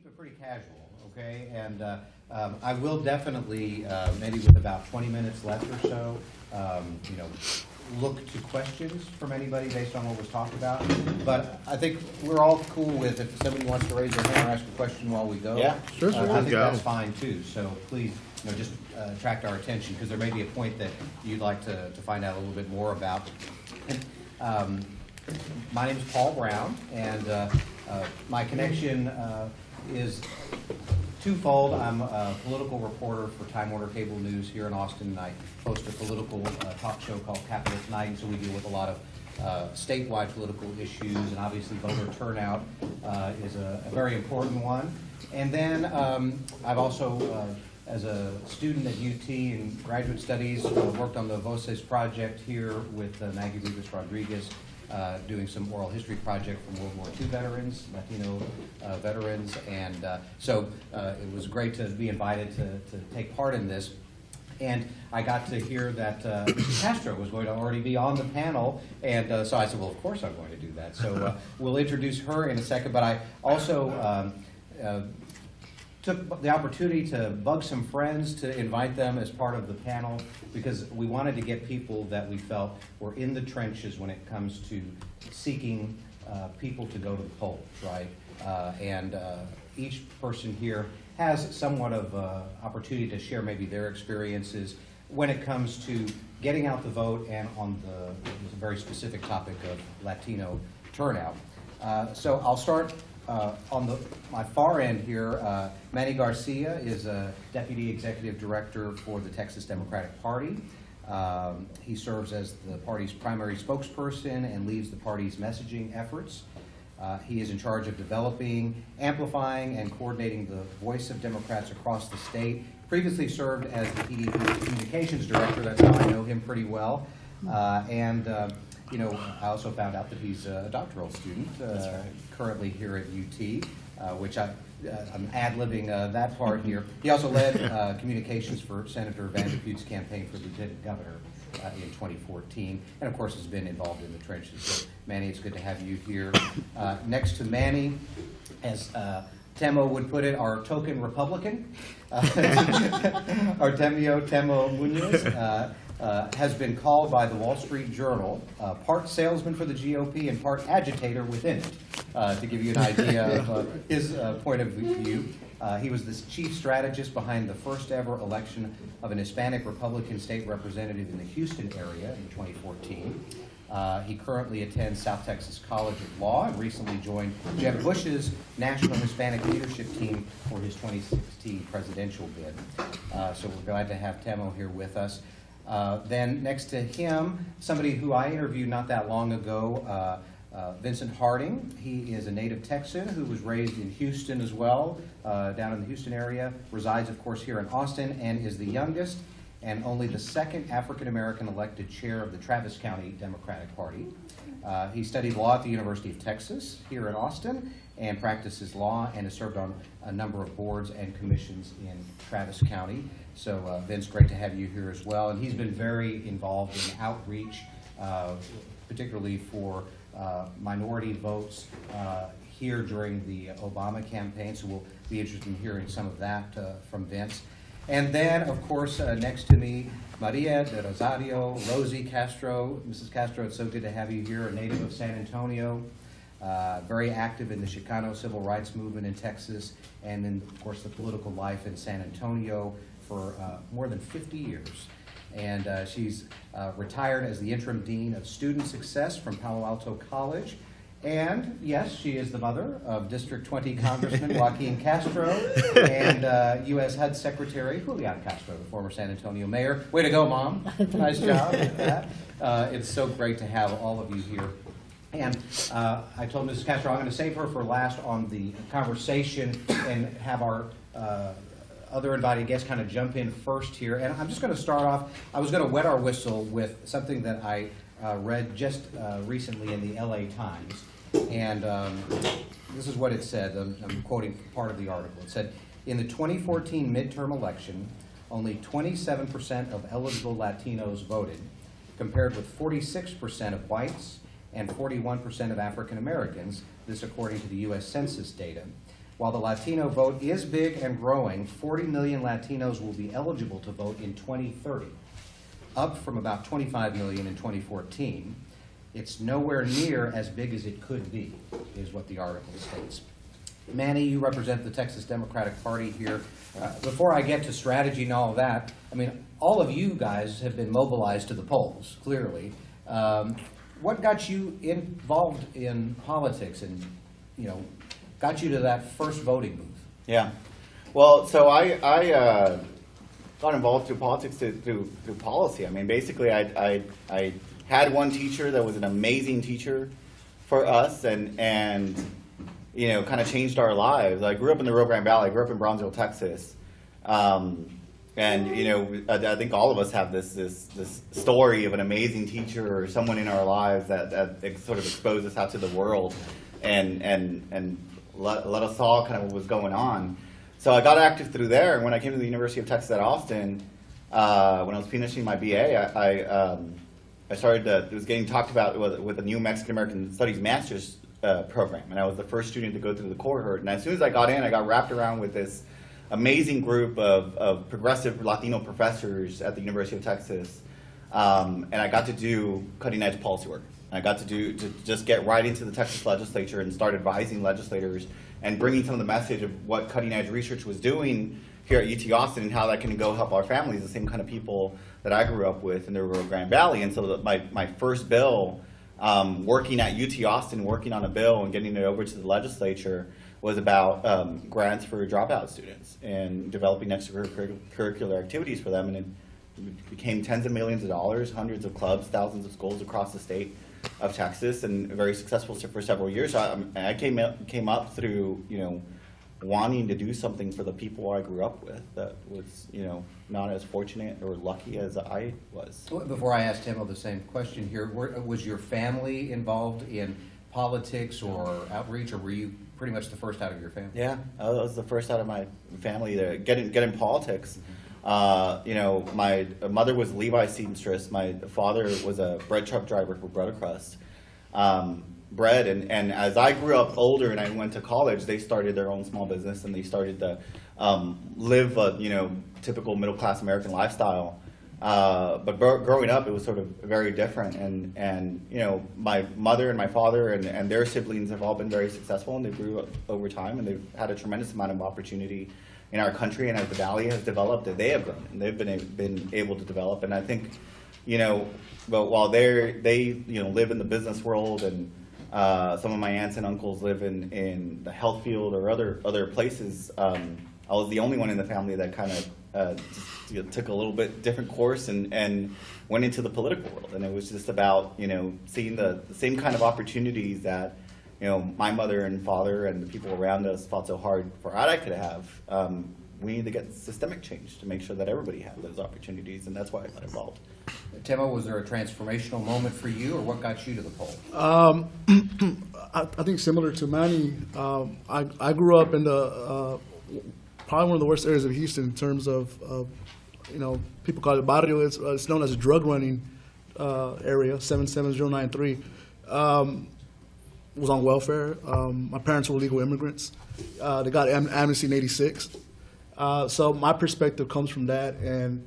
it pretty casual, okay? And I will definitely, maybe with about 20 minutes left or so, you know, look to questions from anybody based on what was talked about. But I think we're all cool with if somebody wants to raise their hand or ask a question while we go. Yeah, sure, I think go. that's fine too. So please, you know, just attract our attention because there may be a point that you'd like to find out a little bit more about. And, my name is Paul Brown, and my connection is twofold. I'm a political reporter for Time Warner Cable News here in Austin, and I host a political talk show called Capitol Tonight, and so we deal with a lot of statewide political issues, and obviously voter turnout is a very important one. And then I've also, as a student at UT in graduate studies, worked on the Voces project here with Maggie Rivas-Rodriguez, doing some oral history project from World War II veterans, Latino veterans, and so it was great to be invited to take part in this. And I got to hear that Mrs. Castro was going to already be on the panel, and so I said, well, of course I'm going to do that. So we'll introduce her in a second, but I also took the opportunity to bug some friends to invite them as part of the panel because we wanted to get people that we felt were in the trenches when it comes to seeking people to go to the polls, right? And each person here has somewhat of opportunity to share maybe their experiences when it comes to getting out the vote and on the very specific topic of Latino turnout. So I'll start on my far end here. Manny Garcia is a Deputy Executive Director for the Texas Democratic Party. He serves as the party's primary spokesperson and leads the party's messaging efforts. He is in charge of developing, amplifying, and coordinating the voice of Democrats across the state. Previously served as the PDP Communications Director. That's how I know him pretty well. You know, I also found out that he's a doctoral student, currently here at UT, which I'm ad-libbing that part here. He also led communications for Senator Van de Pute's campaign for lieutenant governor in 2014, and of course has been involved in the trenches. So, Manny, it's good to have you here. Next to Manny, as Temo would put it, our token Republican, Artemio Temo Munoz. Has been called by the Wall Street Journal part salesman for the GOP and part agitator within it, to give you an idea of his point of view. He was the chief strategist behind the first ever election of an Hispanic Republican state representative in the Houston area in 2014. He currently attends South Texas College of Law and recently joined Jeb Bush's National Hispanic Leadership Team for his 2016 presidential bid. So we're glad to have Temo here with us. Then next to him, somebody who I interviewed not that long ago, Vincent Harding. He is a native Texan who was raised in Houston as well, down in the Houston area, resides of course here in Austin, and is the youngest and only the second African-American elected chair of the Travis County Democratic Party. He studied law at the University of Texas here in Austin and practices law and has served on a number of boards and commissions in Travis County. So Vince, great to have you here as well. And he's been very involved in outreach, particularly for minority votes here during the Obama campaign. So we'll be interested in hearing some of that from Vince. And then, of course, next to me, Maria de Rosario, Rosie Castro. Mrs. Castro, it's so good to have you here, a native of San Antonio, very active in the Chicano civil rights movement in Texas, and then, of course, the political life in San Antonio for more than 50 years. And she's retired as the interim dean of student success from Palo Alto College. And yes, she is the mother of District 20 Congressman Joaquin Castro and U.S. HUD Secretary Julian Castro, the former San Antonio mayor. Way to go, Mom. Nice job with that. It's so great to have all of you here. And I told Mrs. Castro I'm going to save her for last on the conversation and have our other invited guests kind of jump in first here. And I'm just going to start off. I was going to wet our whistle with something that I read just recently in the LA Times. And this is what it said. I'm quoting part of the article. It said, in the 2014 midterm election, only 27% of eligible Latinos voted, compared with 46% of whites and 41% of African Americans, this according to the U.S. Census data. While the Latino vote is big and growing, 40 million Latinos will be eligible to vote in 2030, up from about 25 million in 2014. It's nowhere near as big as it could be, is what the article states. Manny, you represent the Texas Democratic Party here. Before I get to strategy and all of that, I mean, all of you guys have been mobilized to the polls, clearly. What got you involved in politics and, got you to that first voting booth? Yeah. Well, so I got involved through politics through policy. I mean, basically, I had one teacher that was an amazing teacher for us and kind of changed our lives. I grew up in the Rio Grande Valley. I grew up in Brownsville, Texas. I think all of us have this story of an amazing teacher or someone in our lives that sort of exposed us out to the world and let us all kind of what was going on. So I got active through there, and when I came to the University of Texas at Austin, when I was finishing my BA, I started it was getting talked about with a new Mexican American Studies Master's program, and I was the first student to go through the cohort. And as soon as I got in, I got wrapped around with this amazing group of progressive Latino professors at the University of Texas, and I got to do cutting edge policy work. I got to just get right into the Texas legislature and start advising legislators and bringing some of the message of what cutting edge research was doing here at UT Austin and how that can go help our families, the same kind of people that I grew up with in the Rio Grande Valley. And so my first bill, working at UT Austin, working on a bill and getting it over to the legislature, was about grants for dropout students and developing extracurricular activities for them. And it became tens of millions of dollars, hundreds of clubs, thousands of schools across the state of Texas, and very successful for several years. So I came up through, wanting to do something for the people I grew up with that was, not as fortunate or lucky as I was. Before I ask Timo the same question here, was your family involved in politics or outreach, or were you pretty much the first out of your family? Yeah, I was the first out of my family to get in politics. My mother was Levi seamstress. My father was a bread truck driver for Bread Crust. Bread, and as I grew up older and I went to college, they started their own small business and they started to live a typical middle class American lifestyle. But growing up, it was sort of very different. And my mother and my father and their siblings have all been very successful, and they grew up over time, and they've had a tremendous amount of opportunity in our country. And as the Valley has developed, they have grown and they've been able to develop. And I think, but while they live in the business world, and some of my aunts and uncles live in the health field or other places, I was the only one in the family that kind of took a little bit different course and went into the political world. And it was just about seeing the same kind of opportunities that my mother and father and the people around us fought so hard for I could have. We need to get systemic change to make sure that everybody had those opportunities, and that's why I got involved. Timo, was there a transformational moment for you, or what got you to the poll? I think similar to Manny, I grew up in the probably one of the worst areas of Houston in terms of people call it barrio. It's known as a drug running area, 77093. Was on welfare. My parents were legal immigrants. They got amnesty in '86. So my perspective comes from that, and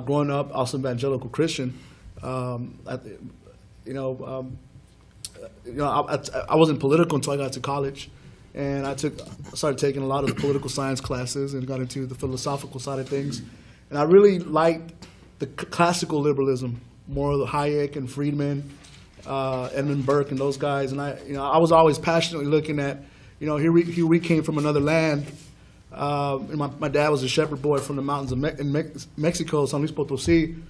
growing up, also evangelical Christian. I wasn't political until I got to college, and I started taking a lot of the political science classes and got into the philosophical side of things. And I really liked the classical liberalism, more of the Hayek and Friedman, Edmund Burke and those guys. And I was always passionately looking at, here we came from another land. And my dad was a shepherd boy from the mountains of Mexico, San Luis Potosí,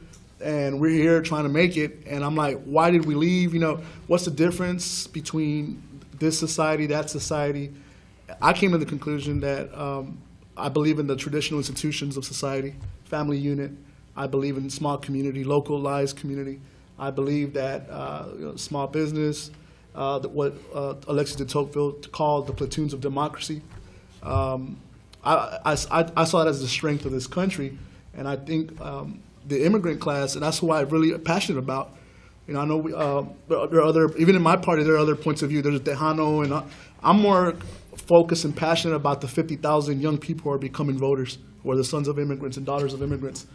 and we're here trying to make it. And I'm like, why did we leave? What's the difference between this society, that society? I came to the conclusion that I believe in the traditional institutions of society, family unit. I believe in small community, localized community. I believe that small business, what Alexis de Tocqueville called the platoons of democracy. I saw it as the strength of this country, and I think the immigrant class, and that's who I'm really passionate about. I know there are other, even in my party, there are other points of view. There's Tejano, and I'm more focused and passionate about the 50,000 young people who are becoming voters, who are the sons of immigrants and daughters of immigrants.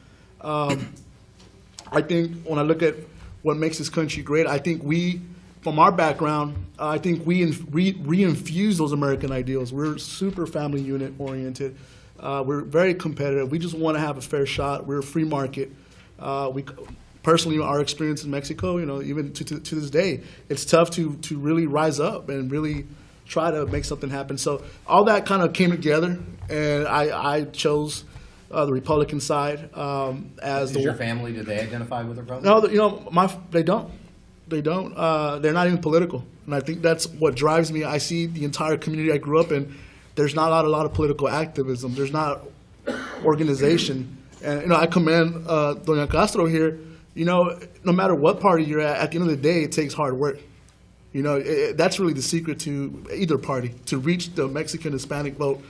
I think when I look at what makes this country great, I think we, from our background, I think we re-infuse those American ideals. We're super family unit oriented. We're very competitive. We just want to have a fair shot. We're a free market. Personally, our experience in Mexico, even to this day, it's tough to really rise up and really try to make something happen. So all that kind of came together, and I chose the Republican side as Is your family, did they identify with the Republic? No, they don't. They don't. They're not even political, and I think that's what drives me. I see the entire community I grew up in. There's not a lot of political activism. There's not organization, and I commend Doña Castro here. No matter what party you're at the end of the day, it takes hard work. That's really the secret to either party. To reach the Mexican Hispanic vote,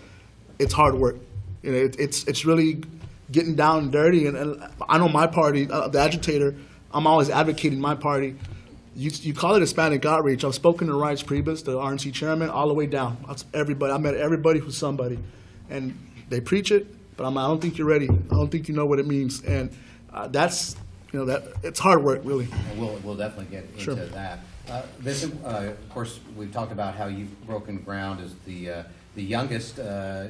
it's hard work. It's really getting down and dirty. And I know my party, the agitator, I'm always advocating my party. You call it Hispanic outreach. I've spoken to Rice Priebus, the RNC chairman, all the way down. Everybody. I met everybody who's somebody. And they preach it, but I don't think you're ready. I don't think you know what it means. And that's, it's hard work, really. And we'll definitely get into Sure. that. Vincent, of course, we've talked about how you've broken ground as the youngest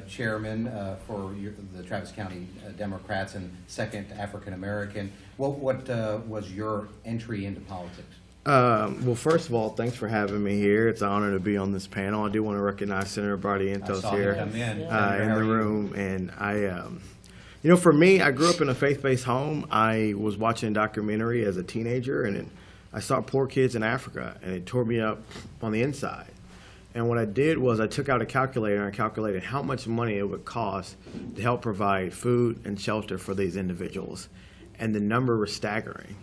chairman for the Travis County Democrats and second African American. What was your entry into politics? Well, first of all, thanks for having me here. It's an honor to be on this panel. I do want to recognize Senator Bartientos here Come in the room. And for me, I grew up in a faith-based home. I was watching a documentary as a teenager, and I saw poor kids in Africa, and it tore me up on the inside. And what I did was I took out a calculator and I calculated how much money it would cost to help provide food and shelter for these individuals. And the number was staggering.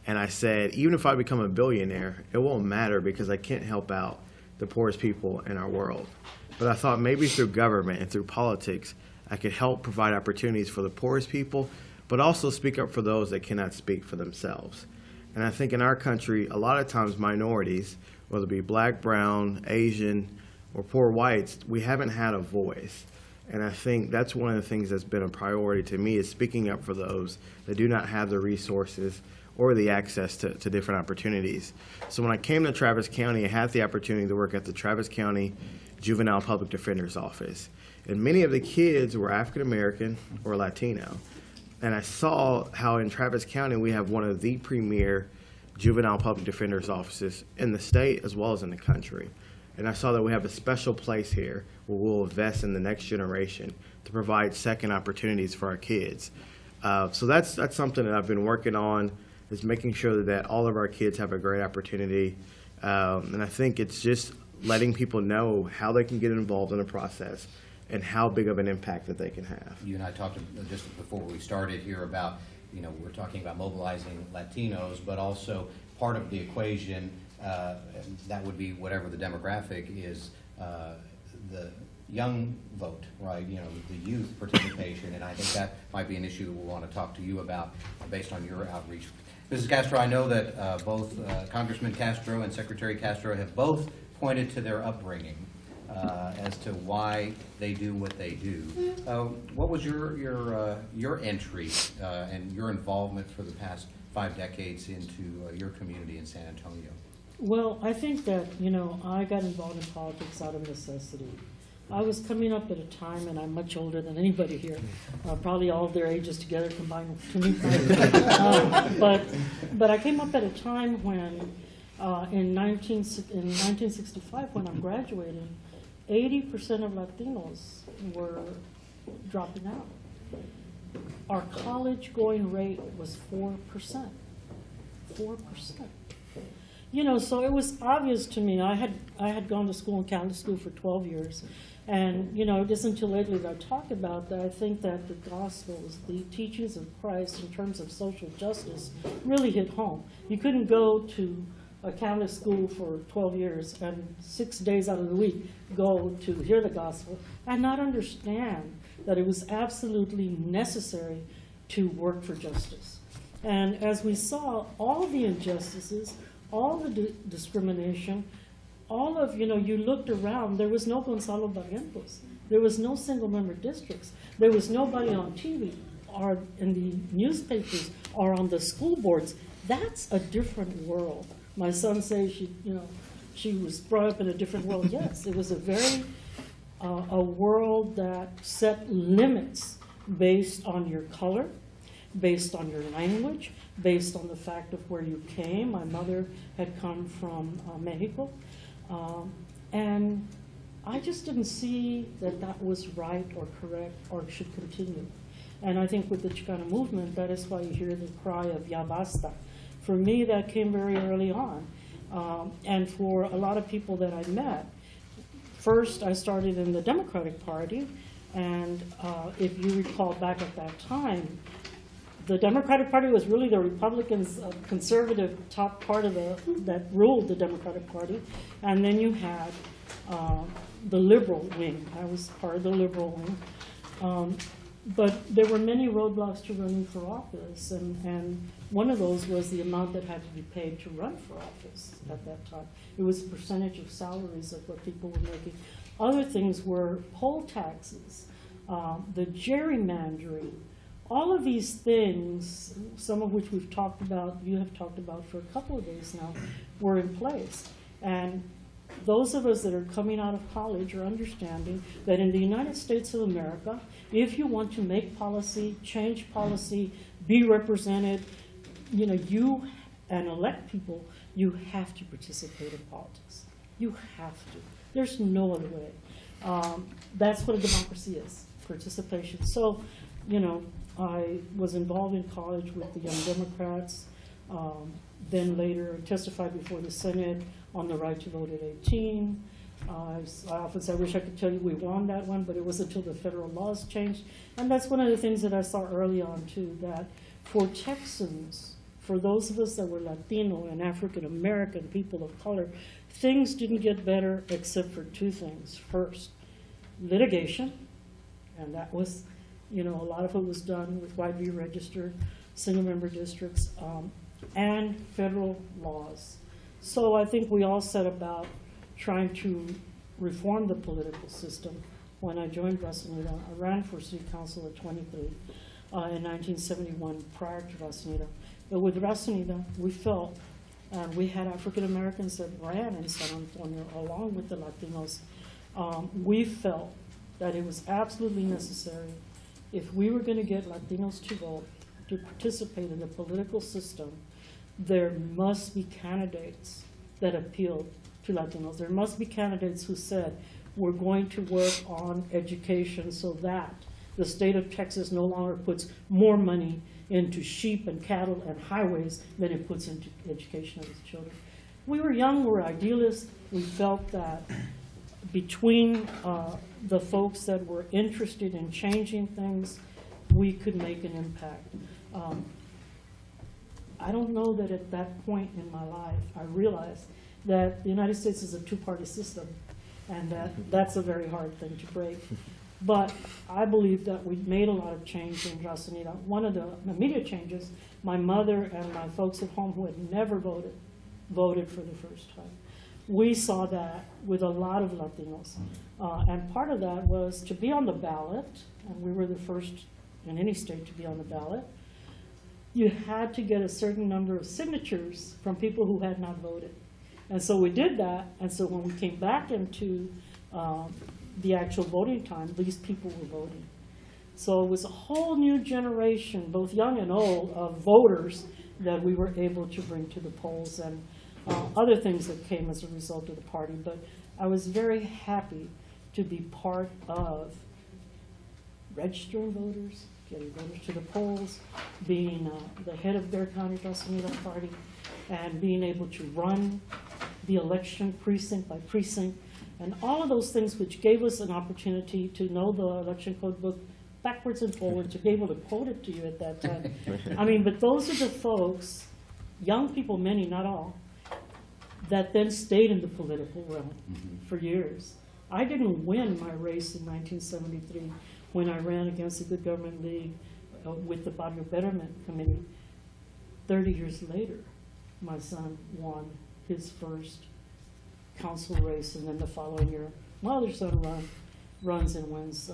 And I said, even if I become a billionaire, it won't matter because I can't help out the poorest people in our world. But I thought maybe through government and through politics, I could help provide opportunities for the poorest people, but also speak up for those that cannot speak for themselves. And I think in our country, a lot of times minorities, whether it be black, brown, Asian, or poor whites, we haven't had a voice. And I think that's one of the things that's been a priority to me is speaking up for those that do not have the resources or the access to different opportunities. So when I came to Travis County, I had the opportunity to work at the Travis County Juvenile Public Defender's Office. And many of the kids were African American or Latino. And I saw how in Travis County we have one of the premier juvenile public defender's offices in the state as well as in the country. And I saw that we have a special place here where we'll invest in the next generation to provide second opportunities for our kids. So that's something that I've been working on, is making sure that all of our kids have a great opportunity. And I think it's just letting people know how they can get involved in the process and how big of an impact that they can have. You and I talked just before we started here about, we're talking about mobilizing Latinos, but also part of the equation, that would be whatever the demographic is, the young vote, right? The youth participation, and I think that might be an issue that we'll want to talk to you about based on your outreach. Mrs. Castro, I know that both Congressman Castro and Secretary Castro have both pointed to their upbringing as to why they do what they do. What was your entry and your involvement for the past 5 decades into your community in San Antonio? Well, I think that, I got involved in politics out of necessity. I was coming up at a time, and I'm much older than anybody here, probably all of their ages together combined to me. But I came up at a time when, in 1965, when I'm graduating, 80% of Latinos were dropping out. Our college going rate was 4%. 4%. So it was obvious to me. I had gone to school in Catholic school for 12 years. And, it isn't until lately that I talk about that I think that the Gospels, the teachings of Christ in terms of social justice really hit home. You couldn't go to a Catholic school for 12 years and 6 days out of the week go to hear the gospel and not understand that it was absolutely necessary to work for justice. And as we saw, all the injustices, all the discrimination, all of, you looked around, there was no Gonzalo Barrientos. There was no single-member districts. There was nobody on TV or in the newspapers or on the school boards. That's a different world. My son says she was brought up in a different world. Yes, it was a world that set limits based on your color, based on your language, based on the fact of where you came. My mother had come from Mexico. And I just didn't see that that was right or correct or should continue. And I think with the Chicano movement, that is why you hear the cry of "Ya basta." For me, that came very early on. And for a lot of people that I met, first I started in the Democratic Party. And if you recall back at that time, the Democratic Party was really the Republicans' conservative top part of that ruled the Democratic Party. And then you had the liberal wing. I was part of the liberal wing. But there were many roadblocks to running for office, and one of those was the amount that had to be paid to run for office at that time. It was a percentage of salaries of what people were making. Other things were poll taxes, the gerrymandering, all of these things, some of which we've talked about, you have talked about for a couple of days now, were in place. And those of us that are coming out of college are understanding that in the United States of America, if you want to make policy, change policy, be represented, you and elect people, you have to participate in politics. You have to. There's no other way. That's what a democracy is, participation. So, I was involved in college with the Young Democrats, then later testified before the Senate on the right to vote at 18. I often say, I wish I could tell you we won that one, but it was until the federal laws changed. And that's one of the things that I saw early on, too, that for Texans, for those of us that were Latino and African American, people of color, things didn't get better except for two things. First, litigation, and that was, a lot of it was done with widely registered single-member districts, and federal laws. So I think we all set about trying to reform the political system. When I joined Racinita, I ran for city council at 23 in 1971 prior to Racinita. But with Racinita, we felt, and we had African Americans that ran in San Antonio along with the Latinos. We felt that it was absolutely necessary if we were going to get Latinos to vote, to participate in the political system, there must be candidates that appealed to Latinos. There must be candidates who said, we're going to work on education so that the state of Texas no longer puts more money into sheep and cattle and highways than it puts into education of its children. We were young, we were idealists. We felt that between the folks that were interested in changing things, we could make an impact. I don't know that at that point in my life I realized that the United States is a two-party system, and that's a very hard thing to break. But I believe that we made a lot of change in Racinita. One of the immediate changes, my mother and my folks at home who had never voted for the first time. We saw that with a lot of Latinos. And part of that was to be on the ballot, and we were the first in any state to be on the ballot. You had to get a certain number of signatures from people who had not voted. And so we did that, and so when we came back into the actual voting time, these people were voting. So it was a whole new generation, both young and old, of voters that we were able to bring to the polls, and other things that came as a result of the party. But I was very happy to be part of registering voters, getting voters to the polls, being the head of Bexar County Racinita Party, and being able to run the election precinct by precinct, and all of those things which gave us an opportunity to know the election code book backwards and forward, to be able to quote it to you at that time. I mean, but those are the folks, young people, many, not all, that then stayed in the political realm for years. I didn't win my race in 1973 when I ran against the Good Government League with the Barrio Betterment Committee. 30 years later, my son won his first council race, and then the following year, my other son runs and wins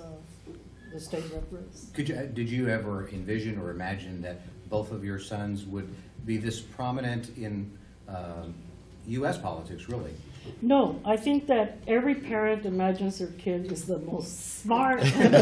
the state rep race. Did you ever envision or imagine that both of your sons would be this prominent in U.S. politics, really? No, I think that every parent imagines their kid is the most smart. And,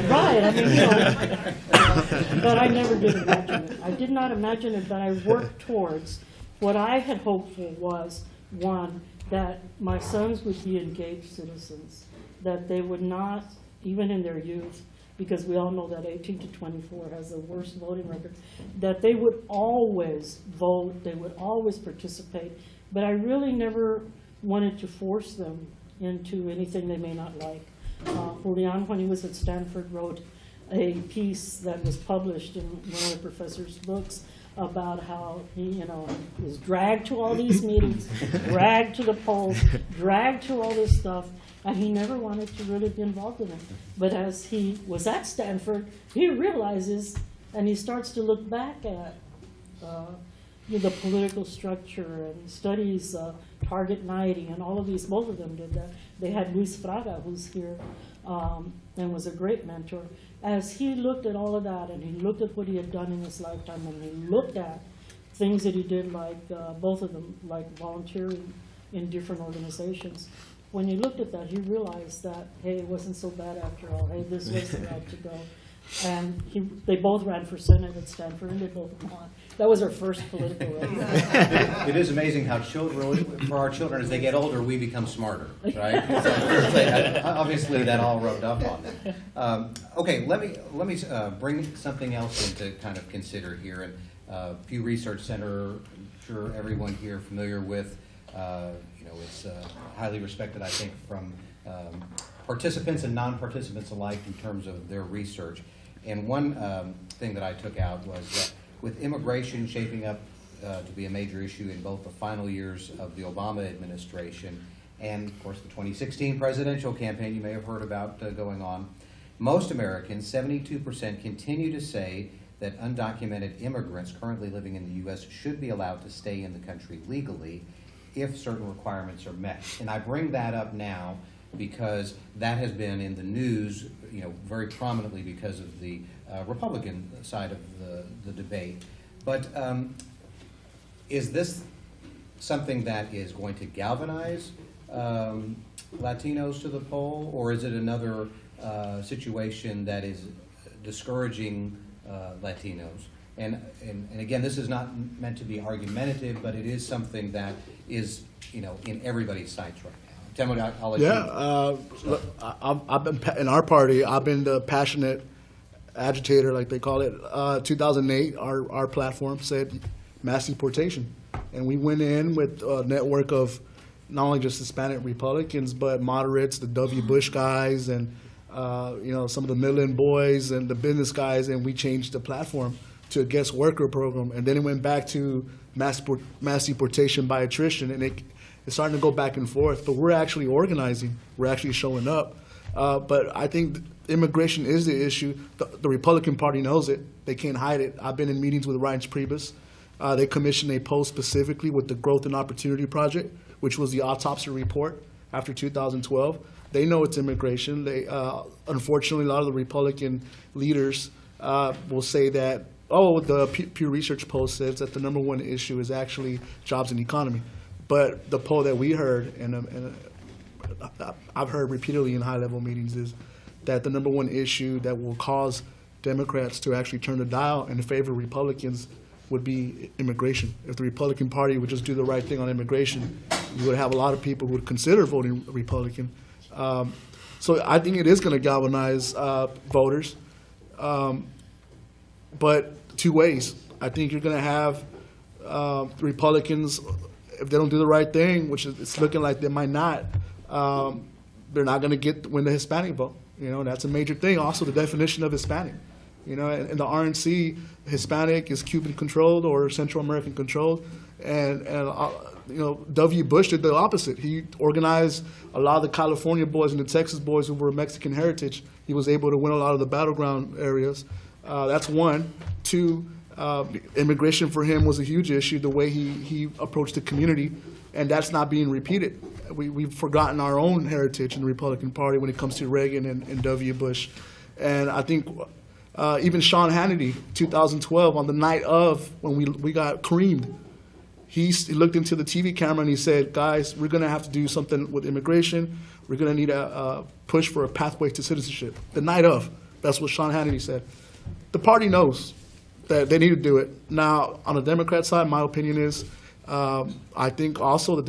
right, I mean, but I never did imagine it. I did not imagine it, but I worked towards what I had hoped for was, one, that my sons would be engaged citizens, that they would not, even in their youth, because we all know that 18 to 24 has the worst voting record, that they would always vote, they would always participate, but I really never wanted to force them into anything they may not like. Julian, when he was at Stanford, wrote a piece that was published in one of the professor's books about how he, was dragged to all these meetings, dragged to the polls, dragged to all this stuff, and he never wanted to really be involved in it. But as he was at Stanford, he realizes, and he starts to look back at the political structure and studies Target 90 and all of these, both of them did that. They had Luis Fraga, who's here, and was a great mentor. As he looked at all of that, and he looked at what he had done in his lifetime, and he looked at things that he did, like both of them, like volunteering in different organizations. When he looked at that, he realized that, hey, it wasn't so bad after all. Hey, this was the route to go. And they both ran for Senate at Stanford, and they both won. That was our first political race. It is amazing how for our children, as they get older, we become smarter, right? So, obviously, that all rubbed off on them. Okay, let me bring something else in to kind of consider here. And Pew Research Center, I'm sure everyone here familiar with. It's highly respected, I think, from participants and non-participants alike in terms of their research. And one thing that I took out was that with immigration shaping up to be a major issue in both the final years of the Obama administration and, of course, the 2016 presidential campaign you may have heard about going on, most Americans, 72%, continue to say that undocumented immigrants currently living in the U.S. should be allowed to stay in the country legally if certain requirements are met. And I bring that up now because that has been in the news, very prominently because of the Republican side of the debate. But is this something that is going to galvanize Latinos to the poll, or is it another situation that is discouraging Latinos? And again, this is not meant to be argumentative, but it is something that is, in everybody's sights right now. Tell me, I'll let you. Look, I've been in our party. I've been the passionate agitator, like they call it. 2008, our platform said mass deportation, and we went in with a network of not only just Hispanic Republicans, but moderates, the W. Bush guys, and some of the Midland boys and the business guys, and we changed the platform to a guest worker program, and then it went back to mass deportation by attrition, and it's starting to go back and forth. But we're actually organizing. We're actually showing up. But I think immigration is the issue. The Republican Party knows it. They can't hide it. I've been in meetings with Reince Priebus. They commissioned a post specifically with the Growth and Opportunity Project, which was the autopsy report after 2012. They know it's immigration. They, unfortunately, a lot of the Republican leaders will say that, the Pew Research poll says that the number one issue is actually jobs and economy. But the poll that we heard, and I've heard repeatedly in high-level meetings, is that the number one issue that will cause Democrats to actually turn the dial in favor of Republicans would be immigration. If the Republican Party would just do the right thing on immigration, you would have a lot of people who would consider voting Republican. So I think it is going to galvanize voters. But two ways. I think you're going to have Republicans, if they don't do the right thing, which it's looking like they might not, they're not going to win the Hispanic vote. That's a major thing. Also, the definition of Hispanic. In the RNC, Hispanic is Cuban controlled or Central American controlled, and W. Bush did the opposite. He organized a lot of the California boys and the Texas boys who were Mexican heritage. He was able to win a lot of the battleground areas. That's one. Two, Immigration for him was a huge issue, the way he approached the community, and that's not being repeated. We've forgotten our own heritage in the Republican Party when it comes to Reagan and W. Bush. And I think even Sean Hannity, 2012, on the night of when we got creamed, he looked into the TV camera and he said, guys, we're going to have to do something with immigration. We're going to need a push for a pathway to citizenship. The night of, that's what Sean Hannity said. The party knows that they need to do it. Now, on the Democrat side, my opinion is, I think also the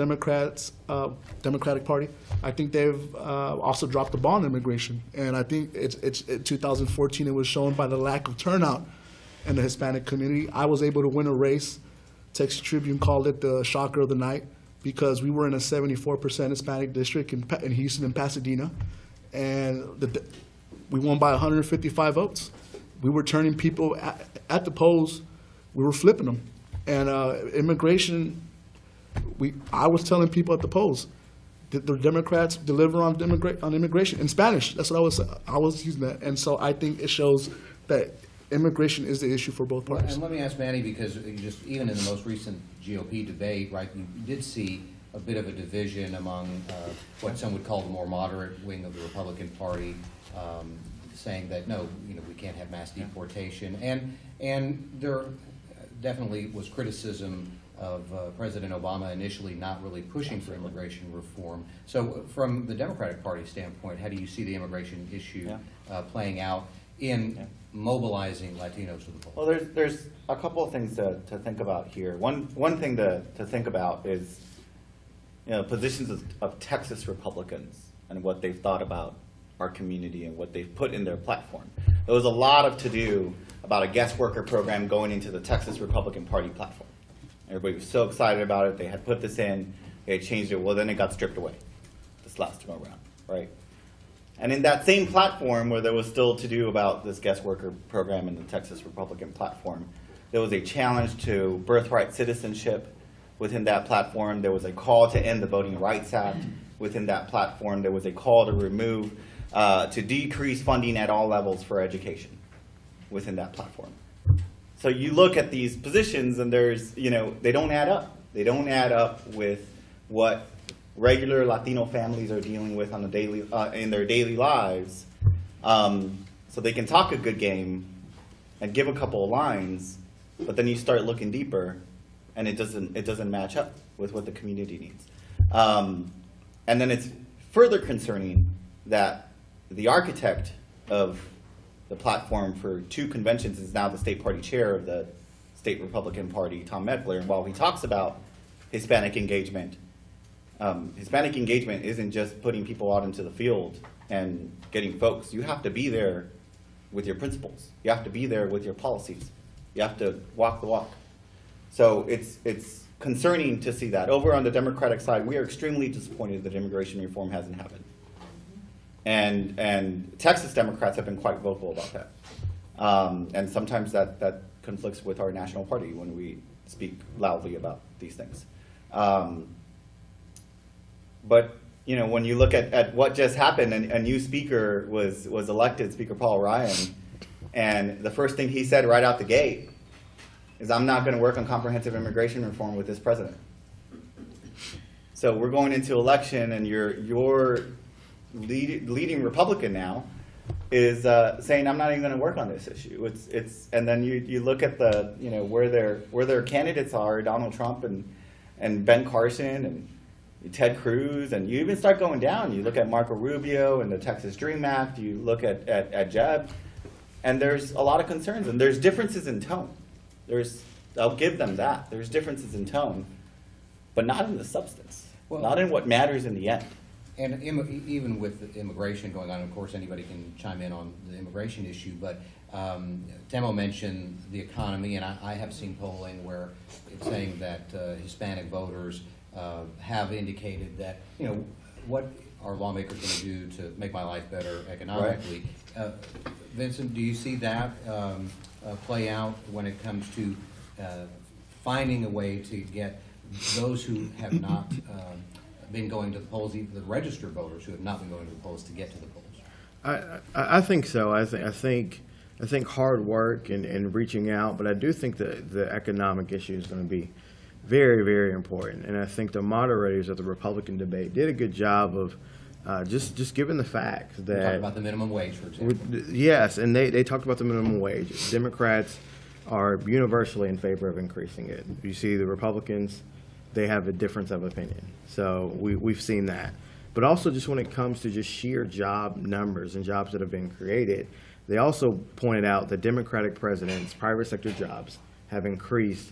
Democratic Party, I think they've also dropped the ball on immigration. And I think it's 2014, it was shown by the lack of turnout in the Hispanic community. I was able to win a race. Texas Tribune called it the shocker of the night because we were in a 74% Hispanic district in Houston and Pasadena, and we won by 155 votes. We were turning people at the polls, we were flipping them. And immigration, I was telling people at the polls, that the Democrats deliver on immigration in Spanish. That's what I was using that. And so I think it shows that immigration is the issue for both parties. And let me ask Manny, because you just even in the most recent GOP debate, right, you did see a bit of a division among what some would call the more moderate wing of the Republican Party, saying that no, we can't have mass deportation, and there definitely was criticism of President Obama initially not really pushing for immigration reform. So from the Democratic Party standpoint, how do you see the immigration issue playing out in mobilizing Latinos to the polls? Well, there's a couple of things to think about here. One thing to think about is positions of Texas Republicans and what they've thought about our community and what they've put in their platform. There was a lot of to-do about a guest worker program going into the Texas Republican Party platform. Everybody was so excited about it. They had put this in. They had changed it. Well, then it got stripped away this last go around, right? And in that same platform where there was still to do about this guest worker program in the Texas Republican platform, there was a challenge to birthright citizenship within that platform. There was a call to end the Voting Rights Act within that platform. There was a call to remove, to decrease funding at all levels for education within that platform. So you look at these positions and there's, they don't add up. They don't add up with what regular Latino families are dealing with on the daily, in their daily lives. So they can talk a good game and give a couple of lines, but then you start looking deeper and it doesn't match up with what the community needs. And then it's further concerning that the architect of the platform for two conventions is now the state party chair of the state Republican Party, Tom Medler. And while he talks about Hispanic engagement isn't just putting people out into the field and getting folks. You have to be there with your principles. You have to be there with your policies. You have to walk the walk. So it's concerning to see that. Over on the Democratic side, we are extremely disappointed that immigration reform hasn't happened. And Texas Democrats have been quite vocal about that. And sometimes that conflicts with our national party when we speak loudly about these things. But when you look at what just happened, and a new speaker was elected, Speaker Paul Ryan, and the first thing he said right out the gate is, I'm not going to work on comprehensive immigration reform with this president. So we're going into election, and your leading Republican now is saying, I'm not even going to work on this issue. And then you look at the where their candidates are, Donald Trump and Ben Carson and Ted Cruz, and you even start going down. You look at Marco Rubio and the Texas Dream Act. You look at Jeb, and there's a lot of concerns, and there's differences in tone. I'll give them that. There's differences in tone, but not in the substance. Not in what matters in the end. And even with the immigration going on, of course, anybody can chime in on the immigration issue, but Temo mentioned the economy, and I have seen polling where it's saying that Hispanic voters have indicated that, what are lawmakers going to do to make my life better economically? Right. Vincent, do you see that play out when it comes to finding a way to get those who have not been going to the polls, even the registered voters who have not been going to the polls, to get to the polls? I think so. I think I think hard work and reaching out, but I do think that the economic issue is going to be very, very important. And I think the moderators of the Republican debate did a good job of just giving the facts Talk that. about the minimum wage, for example. Yes, and they talked about the minimum wage. Democrats are universally in favor of increasing it. You see the Republicans, they have a difference of opinion. So we've seen that. But also just when it comes to just sheer job numbers and jobs that have been created, they also pointed out that Democratic presidents, private sector jobs, have increased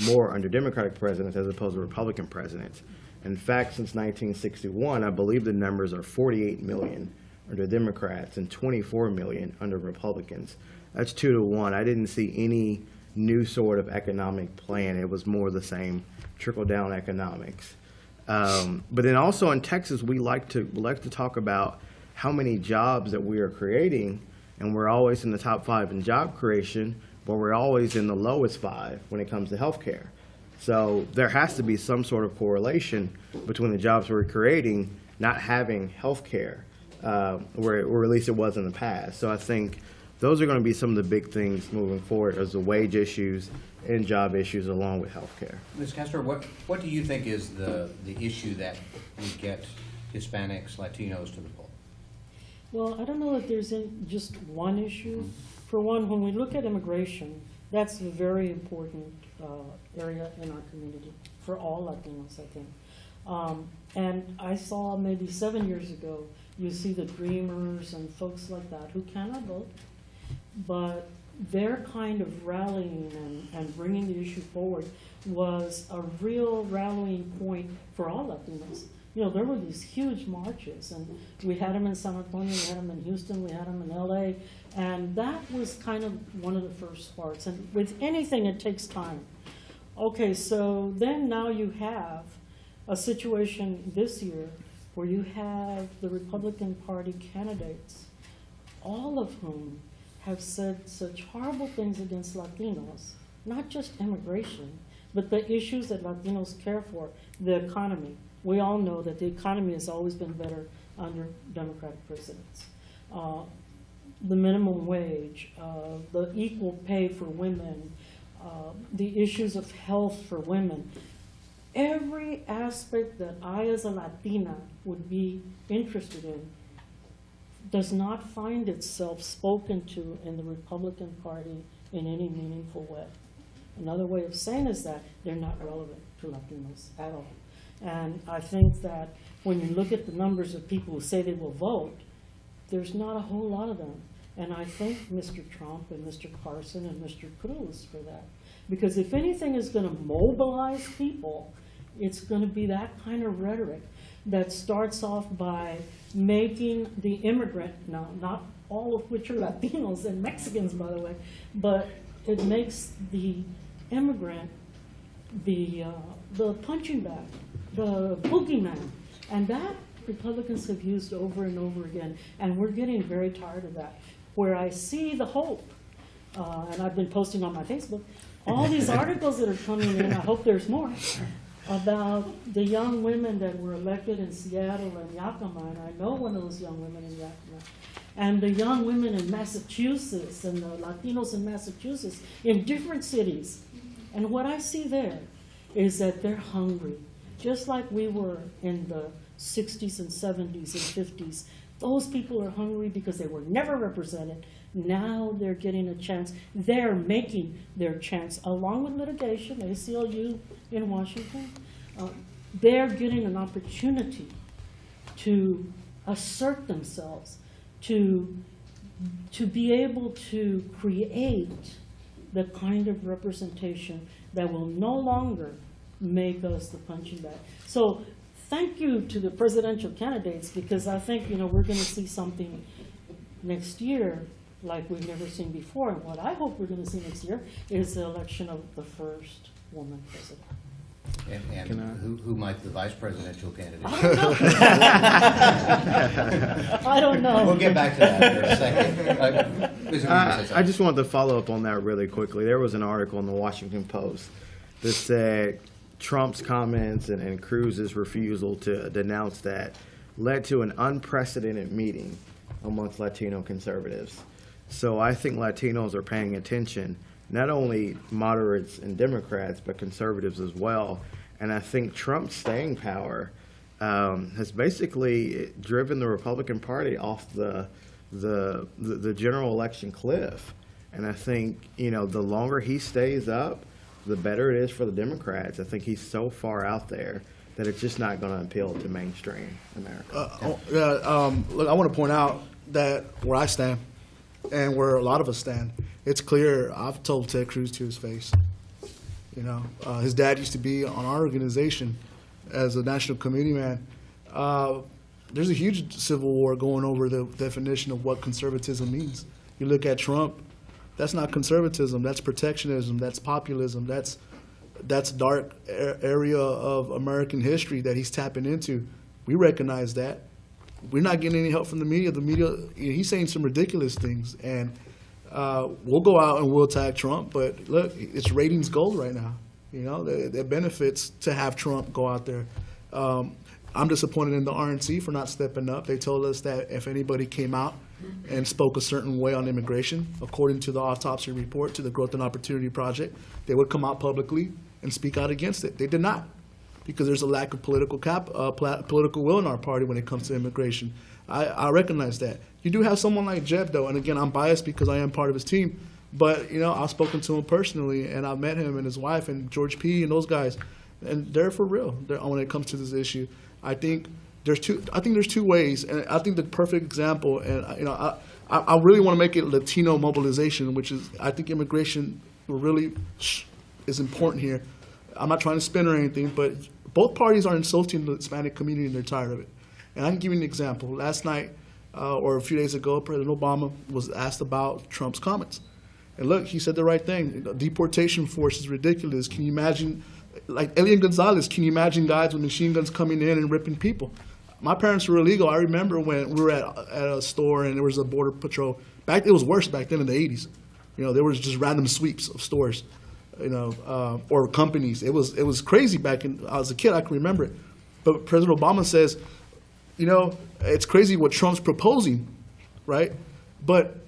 more under Democratic presidents as opposed to Republican presidents. In fact, since 1961, I believe the numbers are 48 million under Democrats and 24 million under Republicans. That's 2 to 1. I didn't see any new sort of economic plan. It was more the same trickle-down economics. But then also in Texas, we like to talk about how many jobs that we are creating, and we're always in the top 5 in job creation, but we're always in the lowest 5 when it comes to healthcare. So there has to be some sort of correlation between the jobs we're creating not having health care, or at least it was in the past. So I think those are going to be some of the big things moving forward as the wage issues and job issues along with health care. Ms. Castro, what do you think is the issue that would get Hispanics, Latinos to the poll? Well, I don't know if there's just one issue. For one, when we look at immigration, that's a very important area in our community for all Latinos, I think. And I saw maybe 7 years ago, you see the Dreamers and folks like that who cannot vote, but their kind of rallying and bringing the issue forward was a real rallying point for all Latinos. You know, there were these huge marches, and we had them in San Antonio, we had them in Houston, we had them in LA, and that was kind of one of the first parts. And with anything, it takes time. Okay, so then now you have a situation this year where you have the Republican Party candidates, all of whom have said such horrible things against Latinos, not just immigration, but the issues that Latinos care for, the economy. We all know that the economy has always been better under Democratic presidents. The minimum wage, the equal pay for women, the issues of health for women. Every aspect that I as a Latina would be interested in does not find itself spoken to in the Republican Party in any meaningful way. Another way of saying is that they're not relevant to Latinos at all. And I think that when you look at the numbers of people who say they will vote, there's not a whole lot of them. And I thank Mr. Trump and Mr. Carson and Mr. Cruz for that. Because if anything is going to mobilize people, it's going to be that kind of rhetoric that starts off by making the immigrant, now not all of which are Latinos and Mexicans, by the way, but it makes the immigrant the punching bag, the boogeyman. And that Republicans have used over and over again, and we're getting very tired of that. Where I see the hope, and I've been posting on my Facebook, all these articles that are coming in, I hope there's more, about the young women that were elected in Seattle and Yakima, and I know one of those young women in Yakima, and the young women in Massachusetts, and the Latinos in Massachusetts, in different cities. And what I see there is that they're hungry, just like we were in the 60s and 70s and 50s. Those people are hungry because they were never represented. Now they're getting a chance. They're making their chance, along with litigation, ACLU in Washington. They're getting an opportunity to assert themselves, to be able to create the kind of representation that will no longer make us the punching bag. So thank you to the presidential candidates, because I think, you know, we're going to see something next year like we've never seen before. And what I hope we're going to see next year is the election of the first woman president. And who might the vice presidential candidate be? I don't know. We'll get back to that in a second. I just wanted to follow up on that really quickly. There was an article in the Washington Post that said Trump's comments and Cruz's refusal to denounce that led to an unprecedented meeting amongst Latino conservatives. So I think Latinos are paying attention, not only moderates and Democrats, but conservatives as well. And I think Trump's staying power has basically driven the Republican Party off the general election cliff. And I think, you know, the longer he stays up, the better it is for the Democrats. I think he's so far out there that it's just not going to appeal to mainstream America. Look, I want to point out that where I stand and where a lot of us stand, it's clear. I've told Ted Cruz to his face. You know, his dad used to be on our organization as a national committee man. There's a huge civil war going over the definition of what conservatism means. You look at Trump, that's not conservatism, that's protectionism, that's populism, that's dark area of American history that he's tapping into. We recognize that. We're not getting any help from the media. The media, he's saying some ridiculous things, and we'll go out and we'll attack Trump, but look, it's ratings gold right now. You know, it benefits to have Trump go out there. I'm disappointed in the RNC for not stepping up. They told us that if anybody came out and spoke a certain way on immigration, according to the autopsy report to the Growth and Opportunity Project, they would come out publicly and speak out against it. They did not, because there's a lack of political will in our party when it comes to immigration. I recognize that. You do have someone like Jeb, though, and again, I'm biased because I am part of his team, but, you know, I've spoken to him personally, and I've met him and his wife and George P. and those guys, and they're for real when it comes to this issue. I think there's two ways, and I think the perfect example, and you know, I really want to make it Latino mobilization, which is, I think immigration really is important here. I'm not trying to spin or anything, but both parties are insulting the Hispanic community, and they're tired of it. And I can give you an example. Last night, or a few days ago, President Obama was asked about Trump's comments. And look, he said the right thing. The deportation force is ridiculous. Can you imagine, like Elian Gonzalez, can you imagine guys with machine guns coming in and ripping people? My parents were illegal. I remember when we were at a store and there was a border patrol. It was worse back then in the 80s. You know, there was just random sweeps of stores, you know, or companies. It was crazy back when I was a kid. I can remember it. But President Obama says, you know, it's crazy what Trump's proposing, right? But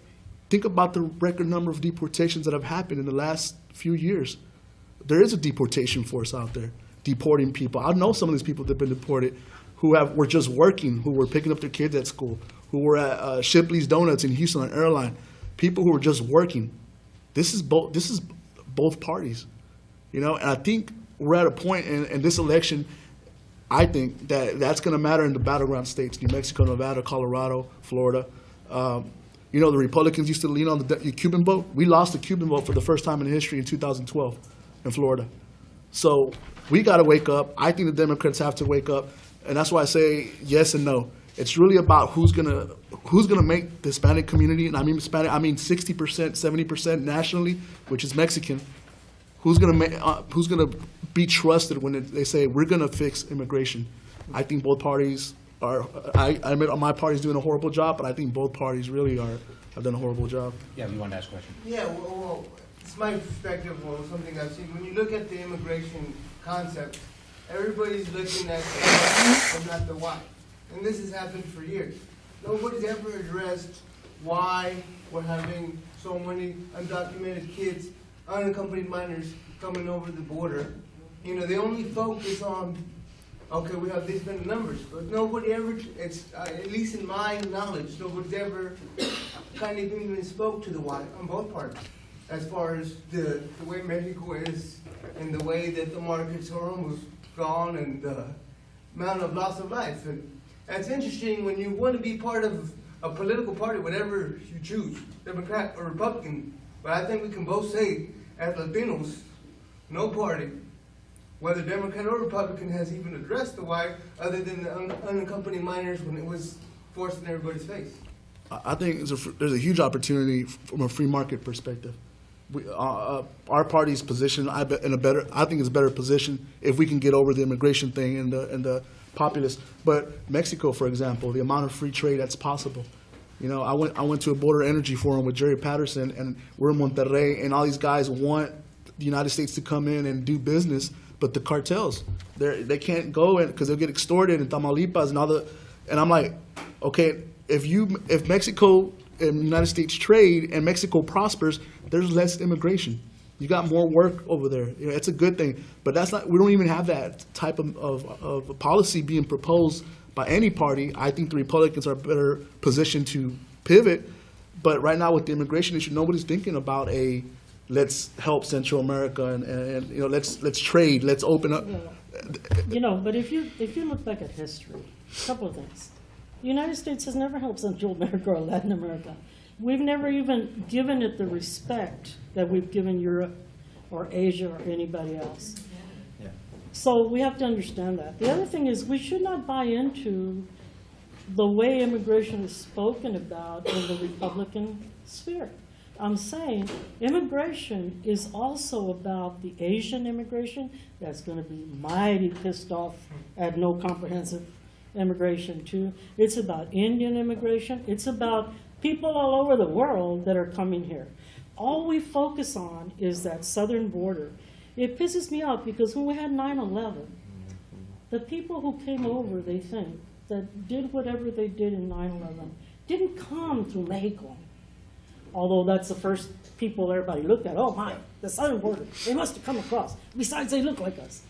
think about the record number of deportations that have happened in the last few years. There is a deportation force out there deporting people. I know some of these people that have been deported who were just working, who were picking up their kids at school, who were at Shipley's Donuts in Houston on Airline, people who were just working. This is both parties, you know. And I think we're at a point in this election, I think that's going to matter in the battleground states: New Mexico, Nevada, Colorado, Florida. You know, the Republicans used to lean on the Cuban vote. We lost the Cuban vote for the first time in history in 2012 in Florida. So we got to wake up. I think the Democrats have to wake up, and that's why I say yes and no. It's really about who's gonna make the Hispanic community, and I mean Hispanic, I mean 60%, 70% nationally, which is Mexican. Who's gonna be trusted when they say we're gonna fix immigration? I think both parties are. I admit my party's doing a horrible job, but I think both parties really have done a horrible job. Yeah, you want to ask a question? Yeah, well, it's my perspective on something I've seen. When you look at the immigration concept, everybody's looking at the what and not the why. And this has happened for years. Nobody's ever addressed why we're having so many undocumented kids, unaccompanied minors coming over the border. You know, they only focus on, okay, we have these many numbers, but nobody ever, at least in my knowledge, nobody's ever kind of even spoke to the why on both parties, as far as the way Mexico is and the way that the markets are almost gone and the amount of loss of life. And that's interesting when you want to be part of a political party, whatever you choose, Democrat or Republican. But I think we can both say, as Latinos, no party, whether Democrat or Republican, has even addressed the why, other than the unaccompanied minors when it was forced in everybody's face. I think there's a huge opportunity from a free market perspective. Our party's position, I think, is a better position if we can get over the immigration thing and the populace. But Mexico, for example, the amount of free trade that's possible. You know, I went to a border energy forum with Jerry Patterson, and we're in Monterrey, and all these guys want the United States to come in and do business, but the cartels, they can't go in because they'll get extorted in Tamaulipas and all the. And I'm like, okay, if Mexico United States trade and Mexico prospers, there's less immigration. You got more work over there. You know, it's a good thing. But that's not. We don't even have that type of policy being proposed by any party. I think the Republicans are better positioned to pivot. But right now with the immigration issue, nobody's thinking about let's help Central America and you know let's trade, let's open up. You know, but if you look back at history, a couple of things. The United States has never helped Central America or Latin America. We've never even given it the respect that we've given Europe or Asia or anybody else. Yeah. So we have to understand that. The other thing is we should not buy into the way immigration is spoken about in the Republican sphere. I'm saying immigration is also about the Asian immigration that's going to be mighty pissed off at no comprehensive immigration too. It's about Indian immigration. It's about people all over the world that are coming here. All we focus on is that southern border. It pisses me off because when we had 9/11, the people who came over, they think, that did whatever they did in 9/11 didn't come through Mexico. Although that's the first people everybody looked at. Oh my, the southern border. They must have come across. Besides, they look like us.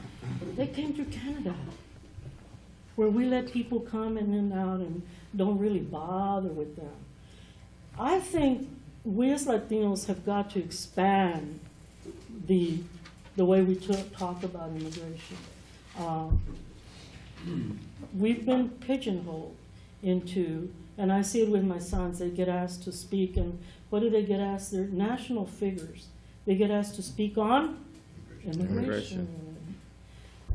They came through Canada, where we let people come in and out and don't really bother with them. I think we as Latinos have got to expand the way we talk about immigration. We've been pigeonholed into, and I see it with my sons, they get asked to speak, and what do they get asked? They're national figures. They get asked to speak on immigration.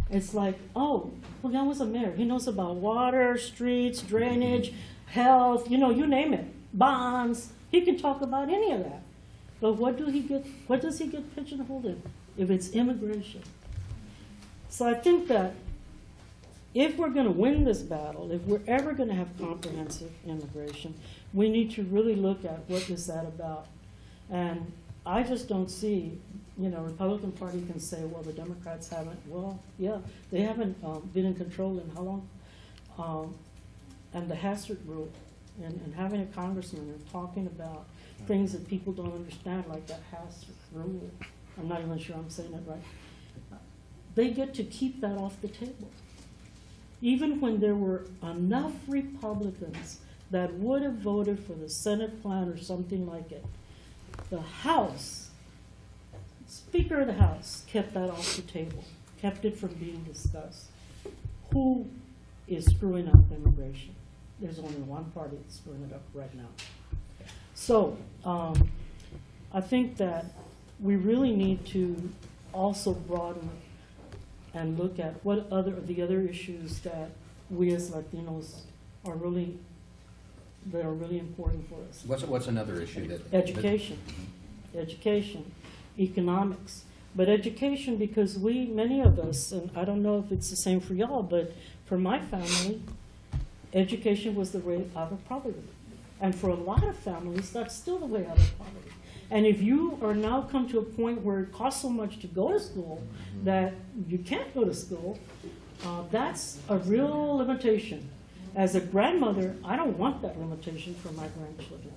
It's like, oh, well, that was a mayor. He knows about water, streets, drainage, health, you know, you name it, bonds. He can talk about any of that. But what does he get pigeonholed in if it's immigration? So I think that if we're going to win this battle, if we're ever going to have comprehensive immigration, we need to really look at what is that about. And I just don't see, you know, Republican Party can say, well, the Democrats haven't. Well, yeah, they haven't been in control in how long? And the Hastert rule, and having a congressman and talking about things that people don't understand, like that Hastert rule. I'm not even sure I'm saying it right. They get to keep that off the table. Even when there were enough Republicans that would have voted for the Senate plan or something like it, the House, Speaker of the House, kept that off the table, kept it from being discussed. Who is screwing up immigration? There's only one party that's screwing it up right now. So I think that we really need to also broaden and look at what the other issues that we as Latinos are really important for us. What's another issue that? Education, economics. But education, because many of us, and I don't know if it's the same for y'all, but for my family, education was the way out of poverty. And for a lot of families, that's still the way out of poverty. And if you are now come to a point where it costs so much to go to school that you can't go to school, that's a real limitation. As a grandmother, I don't want that limitation for my grandchildren.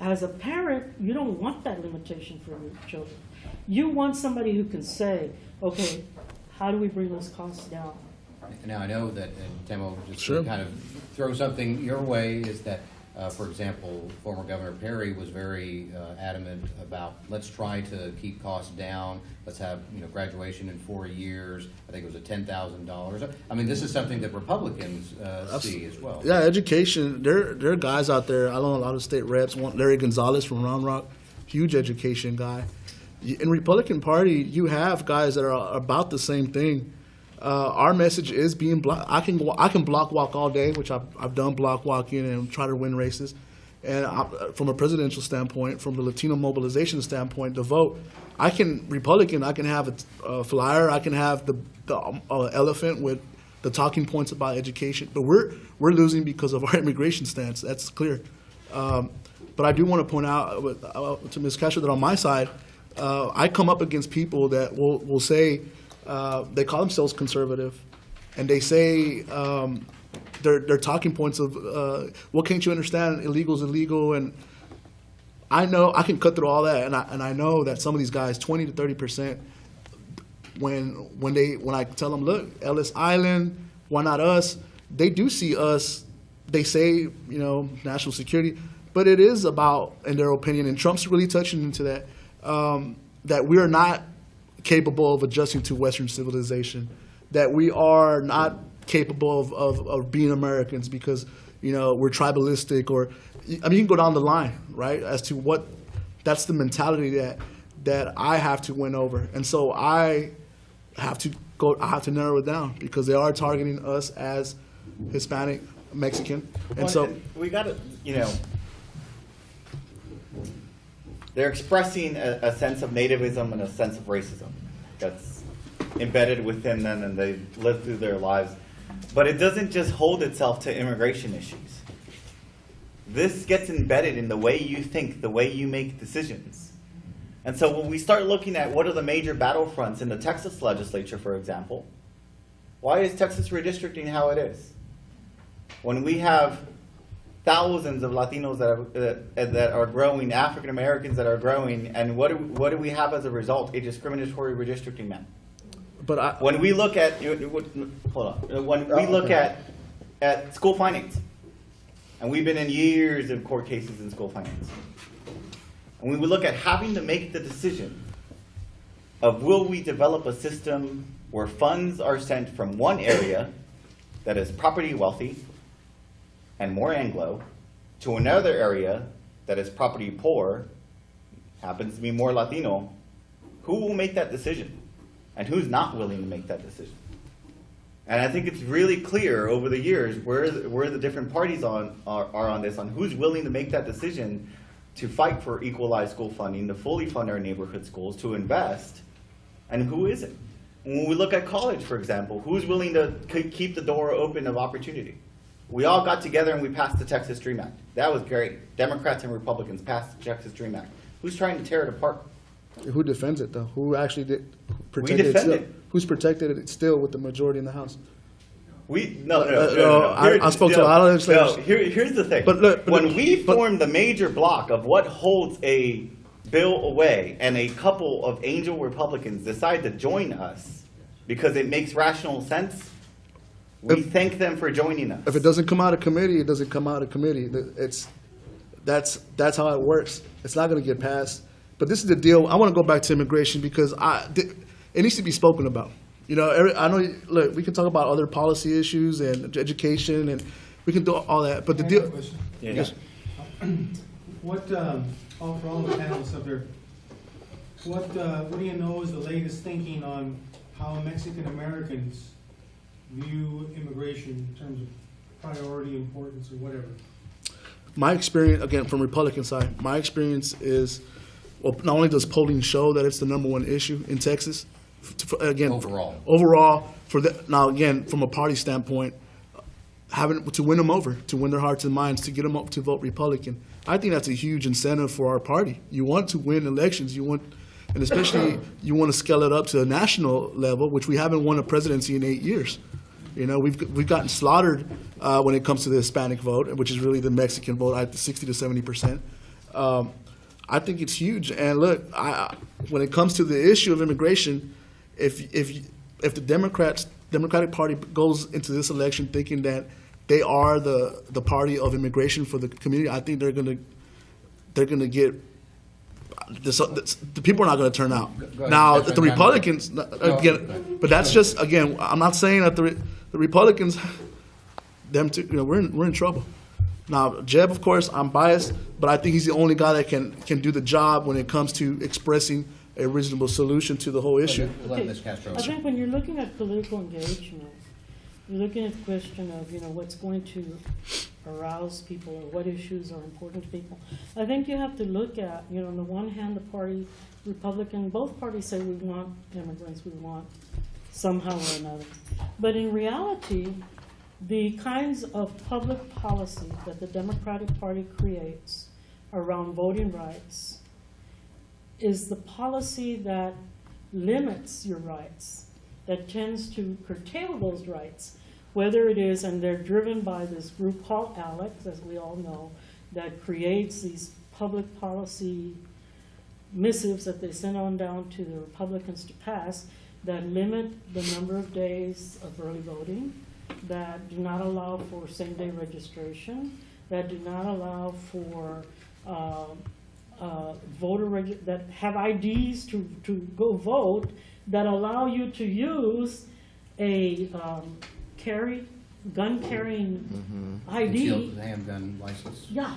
As a parent, you don't want that limitation for your children. You want somebody who can say, okay, how do we bring those costs down? Now, I know that, and Temo, just Sure. to kind of throw something your way, is that, for example, former Governor Perry was very adamant about, let's try to keep costs down. Let's have, you know, graduation in 4 years. I think it was a $10,000. I mean, this is something that Republicans see as well. Yeah, education. There are guys out there. I know a lot of state reps. Larry Gonzalez from Round Rock, huge education guy. In Republican Party, you have guys that are about the same thing. Our message is being block. I can block walk all day, which I've done block walking and try to win races. And from a presidential standpoint, from the Latino mobilization standpoint, the vote, I can have a flyer, I can have the elephant with the talking points about education, but we're losing because of our immigration stance. That's clear. But I do want to point out to Ms. Castro that on my side, I come up against people that will say they call themselves conservative, and they say their talking points of, well, can't you understand illegal is illegal, and I know I can cut through all that, and I know that some of these guys, 20 to 30%, when I tell them, look, Ellis Island, why not us? They do see us. They say, national security, but it is about, in their opinion, and Trump's really touching into that, that we are not capable of adjusting to Western civilization, that we are not capable of being Americans because, we're tribalistic, or, you can go down the line, right, as to what, that's the mentality that I have to win over. And so I have to narrow it down because they are targeting us as Hispanic, Mexican. And so we got to, they're expressing a sense of nativism and a sense of racism that's embedded within them, and they live through their lives. But it doesn't just hold itself to immigration issues. This gets embedded in the way you think, the way you make decisions. And so when we start looking at what are the major battlefronts in the Texas legislature, for example, why is Texas redistricting how it is? When we have thousands of Latinos that are growing, African Americans that are growing, and what do we have as a result? A discriminatory redistricting map. But when we look at at school finance, and we've been in years of court cases in school finance, and when we look at having to make the decision of will we develop a system where funds are sent from one area that is property wealthy and more Anglo to another area that is property poor, happens to be more Latino, who will make that decision? And who's not willing to make that decision? And I think it's really clear over the years where the different parties are on this, on who's willing to make that decision to fight for equalized school funding, to fully fund our neighborhood schools, to invest, and who isn't. When we look at college, for example, who's willing to keep the door open of opportunity? We all got together and we passed the Texas Dream Act. That was great. Democrats and Republicans passed the Texas Dream Act. Who's trying to tear it apart? who defends it, though? Who actually We defend it. Who's protected it still with the majority in the House? No. I spoke to a lot of legislators. No, here's the thing. But when we formed the major block of what holds a bill away, and a couple of angel Republicans decide to join us because it makes rational sense, we thank them for joining us. If it doesn't come out of committee, it doesn't come out of committee. That's how it works. It's not going to get passed. But this is the deal. I want to go back to immigration because it needs to be spoken about. You know, I know. Look, we can talk about other policy issues and education, and we can do all that. But the deal. Yeah. Yes. What, for all the panelists up there, what do you know is the latest thinking on how Mexican Americans view immigration in terms of priority, importance, or whatever? My experience, again, from Republican side, my experience is, well, not only does polling show that it's the #1 issue in Texas, overall, now again, from a party standpoint, having to win them over, to win their hearts and minds, to get them up to vote Republican. I think that's a huge incentive for our party. You want to win elections, and especially you want to scale it up to a national level, which we haven't won a presidency in 8 years. You know, we've gotten slaughtered when it comes to the Hispanic vote, which is really the Mexican vote, at 60 to 70%. I think it's huge. And look, when it comes to the issue of immigration, if the Democratic Party goes into this election thinking that they are the party of immigration for the community, I think they're gonna get. The people are not going to turn out. Now, the Republicans, again, but that's just, again, I'm not saying that the Republicans, them too, we're in trouble. Now, Jeb, of course, I'm biased, but I think he's the only guy that can do the job when it comes to expressing a reasonable solution to the whole issue. Let Ms. Castro. I think when you're looking at political engagement, you're looking at the question of, what's going to arouse people or what issues are important to people. I think you have to look at, on the one hand, the party, Republican, both parties say we want immigrants, we want somehow or another. But in reality, the kinds of public policy that the Democratic Party creates around voting rights is the policy that limits your rights, that tends to curtail those rights, whether it is, and they're driven by this group called ALEC, as we all know, that creates these public policy missives that they send on down to the Republicans to pass that limit the number of days of early voting, that do not allow for same-day registration, that do not allow for that have IDs to go vote, that allow you to use a gun-carrying ID. Concealed handgun license. Yeah,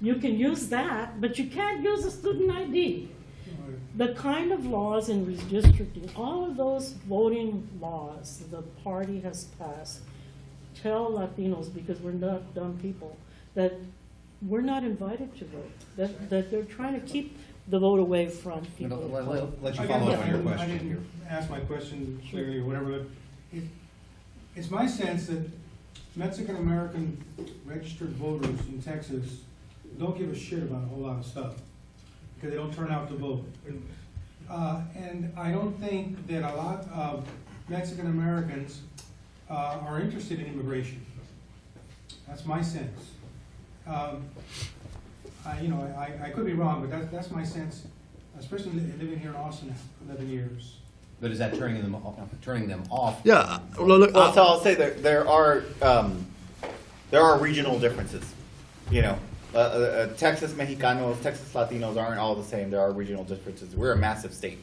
you can use that, but you can't use a student ID. The kind of laws in redistricting, all of those voting laws the party has passed tell Latinos, because we're not dumb people, that we're not invited to vote, that they're trying to keep the vote away from people. Let you follow up on your I question here. didn't ask my question clearly or whatever, but it's my sense that Mexican-American registered voters in Texas don't give a shit about a whole lot of stuff because they don't turn out to vote. And I don't think that a lot of Mexican-Americans are interested in immigration. That's my sense. I could be wrong, but that's my sense, especially living here in Austin now, 11 years. But is that turning them off? Yeah. Look, Well, so I'll say that there are regional differences. You know, Texas Mexicanos, Texas Latinos aren't all the same. There are regional differences. We're a massive state,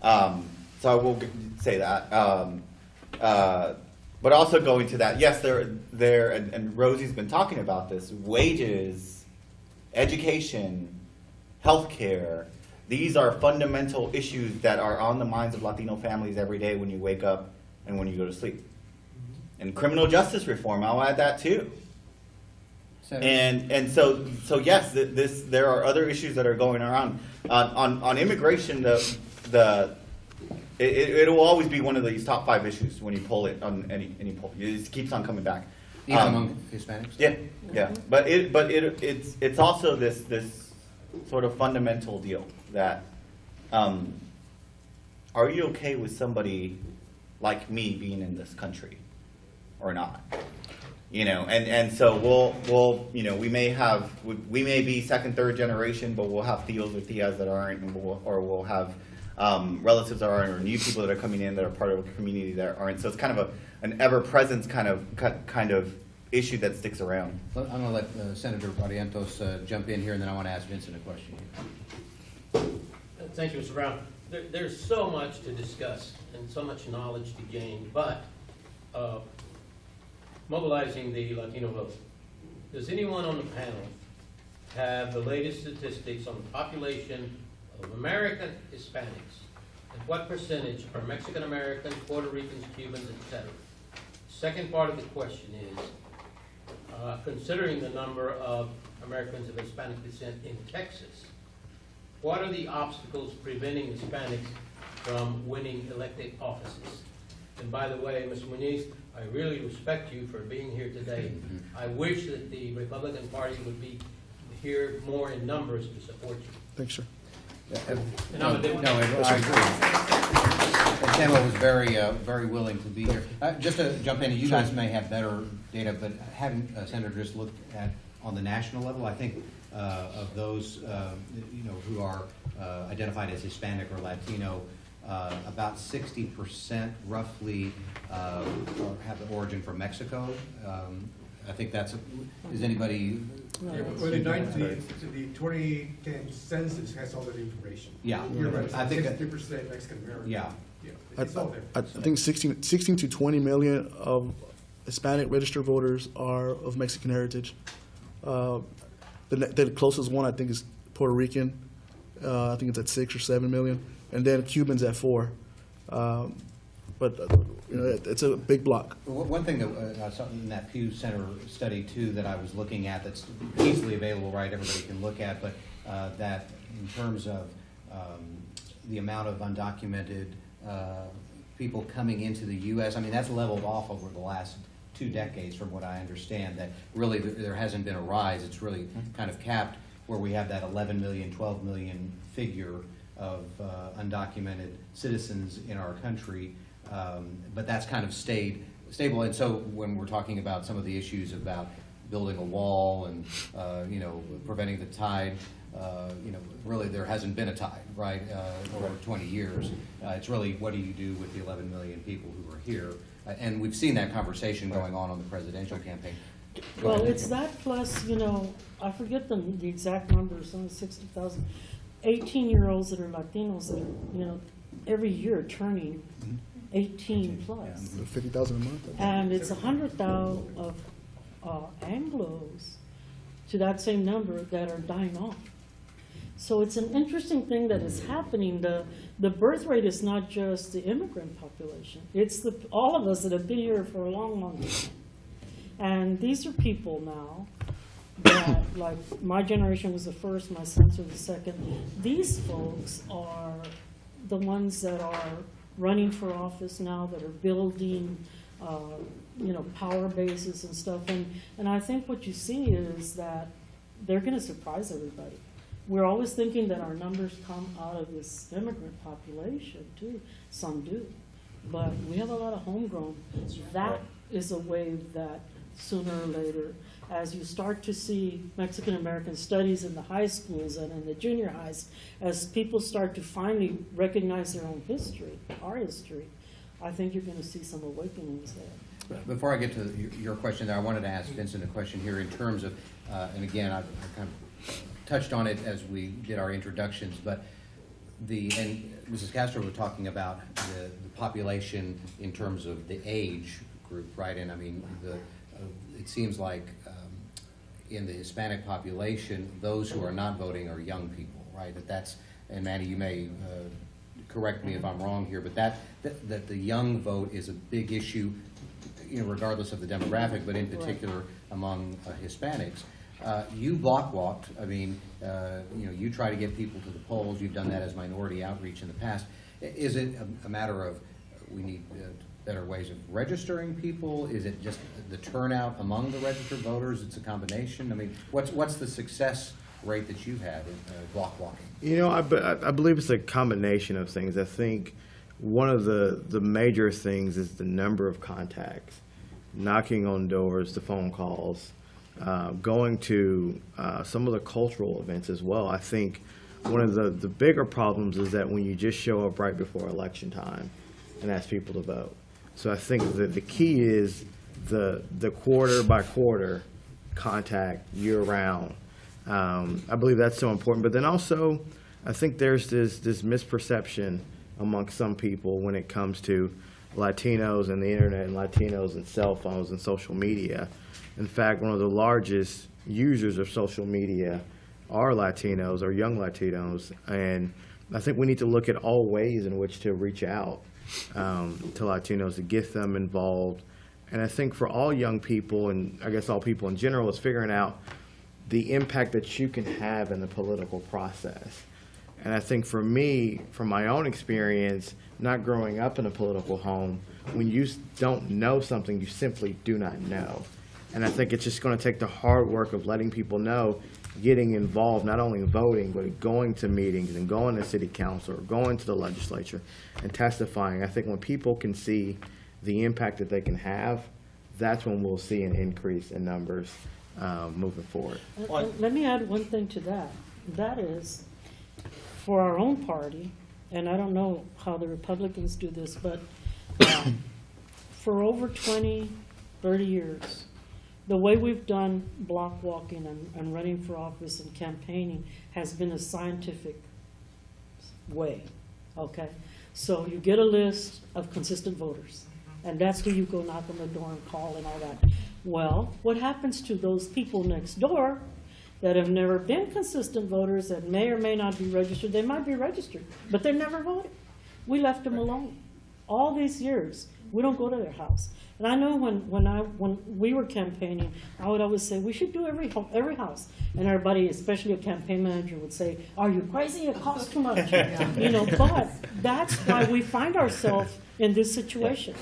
so I will say that. But also going to that, yes, and Rosie's been talking about this. Wages, education, healthcare. These are fundamental issues that are on the minds of Latino families every day when you wake up and when you go to sleep. And criminal justice reform, I'll add that too. And so yes, there are other issues that are going around. On immigration, it will always be one of these top 5 issues when you pull it on any poll. It just keeps on coming back. Even among Hispanics? Yeah. But it's also this sort of fundamental deal that are you okay with somebody like me being in this country or not? You know, and so we'll we may be second, third generation, but we'll have tios or tias that aren't, and we'll have relatives that aren't, or new people that are coming in that are part of a community that aren't. So it's kind of an ever-present kind of issue that sticks around. I'm going to let Senator Barrientos jump in here, and then I want to ask Vincent a question here. Thank you, Mr. Brown. There's so much to discuss and so much knowledge to gain, but mobilizing the Latino vote. Does anyone on the panel have the latest statistics on the population of American Hispanics? And what percentage are Mexican Americans, Puerto Ricans, Cubans, etc.? Second part of the question is, considering the number of Americans of Hispanic descent in Texas, what are the obstacles preventing Hispanics from winning elected offices? And by the way, Ms. Muniz, I really respect you for being here today. I wish that the Republican Party would be here more in numbers to support you. thanks, sir. And I'm a Democrat. No, I agree. And Samuel was very willing to be here. Just to jump in, you guys may have better data, but having Senator just looked at on the national level, I think of those who are identified as Hispanic or Latino, about 60% roughly have the origin from Mexico. I think is anybody? Well, the 2010 census has all that information. Yeah. You're right, I think 60% Mexican American. Yeah. It's all there. I think 16 to 20 million of Hispanic registered voters are of Mexican heritage. The closest one I think is Puerto Rican. I think it's at 6 or 7 million, and then Cubans at 4. But it's a big block. One thing that I saw in that Pew Center study too that I was looking at that's easily available, right? Everybody can look at, but that in terms of the amount of undocumented people coming into the U.S., I mean that's leveled off over the last 2 decades, from what I understand. That really there hasn't been a rise. It's really kind of capped where we have that 11 million, 12 million figure of undocumented citizens in our country. But that's kind of stayed stable. And so when we're talking about some of the issues about building a wall and preventing the tide really there hasn't been a tie, right, over 20 years. It's really, what do you do with the 11 million people who are here? And we've seen that conversation going on the presidential campaign. Go Well, ahead. it's that plus, I forget the exact numbers, only 60,000, 18-year-olds that are Latinos that are, every year turning 18 plus. 50,000 a month. And it's 100,000 of Anglos to that same number that are dying off. So it's an interesting thing that is happening. The birth rate is not just the immigrant population. It's all of us that have been here for a long, long time. And these are people now that, like, my generation was the first, my sons were the second. These folks are the ones that are running for office now, that are building, power bases and stuff. And I think what you see is that they're going to surprise everybody. We're always thinking that our numbers come out of this immigrant population, too. Some do. But we have a lot of homegrown. That is a wave that sooner or later, as you start to see Mexican-American studies in the high schools and in the junior highs, as people start to finally recognize their own history, our history, I think you're going to see some awakenings there. Before I get to your question there, I wanted to ask Vincent a question here in terms of, and again, I kind of touched on it as we did our introductions, but and Mrs. Castro was talking about the population in terms of the age group, right? And I mean, it seems like in the Hispanic population, those who are not voting are young people, right? And Manny, you may correct me if I'm wrong here, but that the young vote is a big issue, regardless of the demographic, but in particular among Hispanics. You block walked. I mean, you try to get people to the polls. You've done that as minority outreach in the past. Is it a matter of we need better ways of registering people? Is it just the turnout among the registered voters? It's a combination. I mean, what's the success rate that you've had in block walking? I believe it's a combination of things. I think one of the major things is the number of contacts, knocking on doors, the phone calls, going to some of the cultural events as well. I think one of the bigger problems is that when you just show up right before election time and ask people to vote. So I think that the key is the quarter by quarter contact year round. I believe that's so important. But then also, I think there's this misperception among some people when it comes to Latinos and the internet and Latinos and cell phones and social media. In fact, one of the largest users of social media are Latinos or young Latinos. And I think we need to look at all ways in which to reach out to Latinos to get them involved. And I think for all young people, and I guess all people in general, is figuring out the impact that you can have in the political process. And I think for me, from my own experience, not growing up in a political home, when you don't know something, you simply do not know. And I think it's just going to take the hard work of letting people know, getting involved, not only voting, but going to meetings and going to city council or going to the legislature and testifying. I think when people can see the impact that they can have, that's when we'll see an increase in numbers moving forward. And let me add one thing to that. That is, for our own party, and I don't know how the Republicans do this, but for over 20, 30 years, the way we've done block walking and running for office and campaigning has been a scientific way, okay? So you get a list of consistent voters, and that's who you go knock on the door and call and all that. Well, what happens to those people next door that have never been consistent voters, that may or may not be registered? They might be registered, but they're never voted. We left them alone. All these years, we don't go to their house. And I know when we were campaigning, I would always say, we should do every house. And everybody, especially a campaign manager, would say, are you crazy? It costs too much. But that's why we find ourselves in this situation.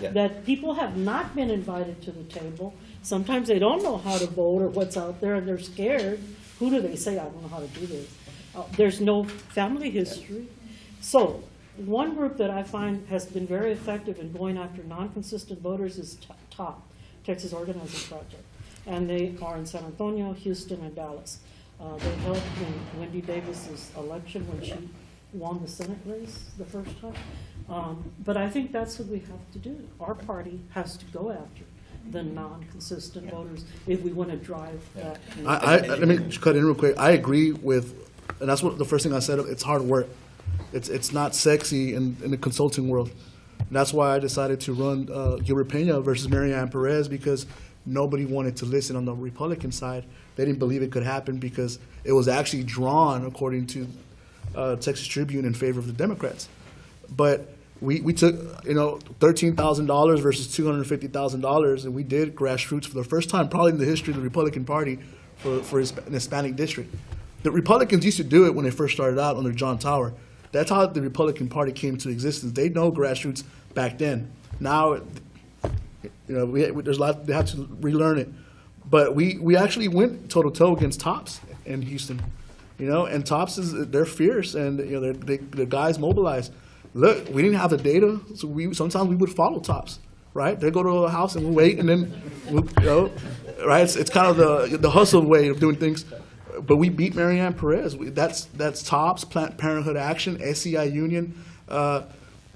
Yeah. That people have not been invited to the table. Sometimes they don't know how to vote or what's out there, and they're scared. Who do they say, I don't know how to do this? There's no family history. So one group that I find has been very effective in going after non-consistent voters is TOP, Texas Organizing Project. And they are in San Antonio, Houston, and Dallas. They helped in Wendy Davis's election when she won the Senate race the first time. But I think that's what we have to do. Our party has to go after the non-consistent voters if we want to drive that. Let me cut in real quick. I agree with, and that's what the first thing I said. It's hard work. It's not sexy in the consulting world. And that's why I decided to run Gilbert Pena versus Marianne Perez, because nobody wanted to listen on the Republican side. They didn't believe it could happen because it was actually drawn, according to Texas Tribune, in favor of the Democrats. But we took, $13,000 versus $250,000, and we did grassroots for the first time, probably in the history of the Republican Party, for an Hispanic district. The Republicans used to do it when they first started out under John Tower. That's how the Republican Party came into existence. They know grassroots back then. Now, there's a lot, they have to relearn it. But we actually went toe-to-toe against Tops in Houston, and Tops they're fierce, and the guys mobilized. Look, we didn't have the data, so sometimes we would follow Tops, right? They go to a house and we wait, and then right? It's kind of the hustle way of doing things. But we beat Marianne Perez. That's Tops, Planned Parenthood Action, SEI Union.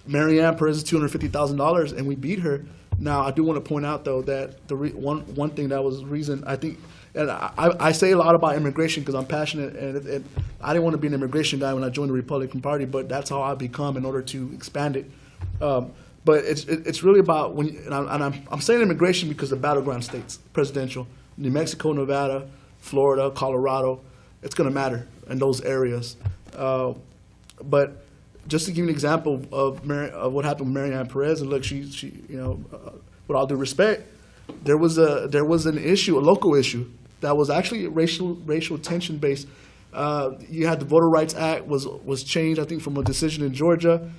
Marianne Perez is $250,000, and we beat her. Now, I do want to point out, though, that one thing that was the reason I think, and I say a lot about immigration because I'm passionate, and I didn't want to be an immigration guy when I joined the Republican Party, but that's how I've become in order to expand it. But it's really about I'm saying immigration because the battleground states, presidential, New Mexico, Nevada, Florida, Colorado, it's going to matter in those areas. But just to give you an example of what happened with Marianne Perez, and look, she with all due respect, there was an issue, a local issue that was actually racial tension based. You had the Voter Rights Act was changed, I think, from a decision in Georgia.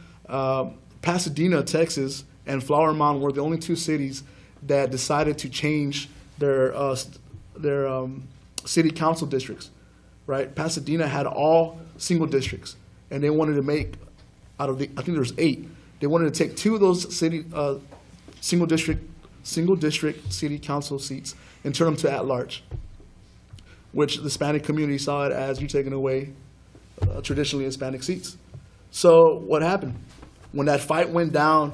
Pasadena, Texas, and Flower Mound were the only two cities that decided to change their city council districts. Right? Pasadena had all single districts, and they wanted to make out of I think there was 8. They wanted to take 2 of those single district city council seats and turn them to at-large, which the Hispanic community saw it as you taking away traditionally Hispanic seats. So what happened? When that fight went down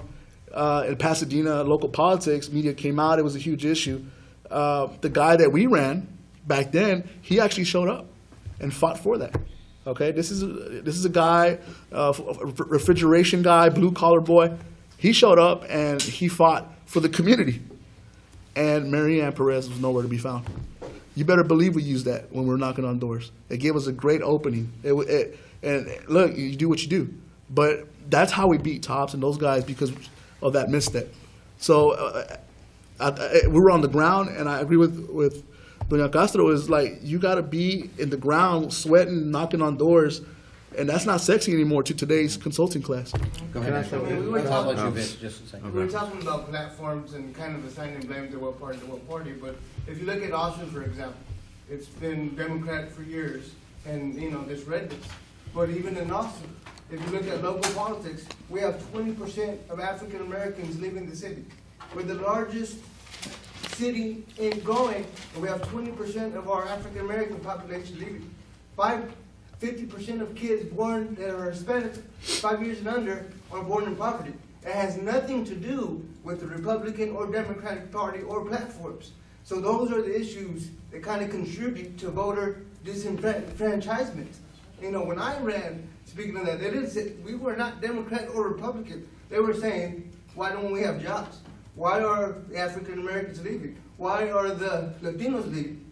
in Pasadena, local politics, media came out, it was a huge issue. The guy that we ran back then, he actually showed up and fought for that. Okay, this is a guy, refrigeration guy, blue collar boy. He showed up and he fought for the community. And Marianne Perez was nowhere to be found. You better believe we used that when we were knocking on doors. It gave us a great opening. And look, you do what you do. But that's how we beat Tops and those guys, because of that misstep. So we were on the ground, and I agree with Doña Castro, is like, you got to be in the ground, sweating, knocking on doors, and that's not sexy anymore to today's consulting class. Go ahead. we were I'll let talking- you finish just a second. We were talking about platforms and kind of assigning blame to what party, but if you look at Austin, for example, it's been Democratic for years, and, there's redness. But even in Austin, if you look at local politics, we have 20% of African Americans leaving the city. We're the largest city in growing, and we have 20% of our African American population leaving. 50% of kids born that are Hispanic, 5 years and under, are born in poverty. It has nothing to do with the Republican or Democratic Party or platforms. So those are the issues that kind of contribute to voter disenfranchisement. When I ran, speaking of that, they didn't say, we were not Democrat or Republican. They were saying, why don't we have jobs? Why are the African Americans leaving? Why are the Latinos leaving?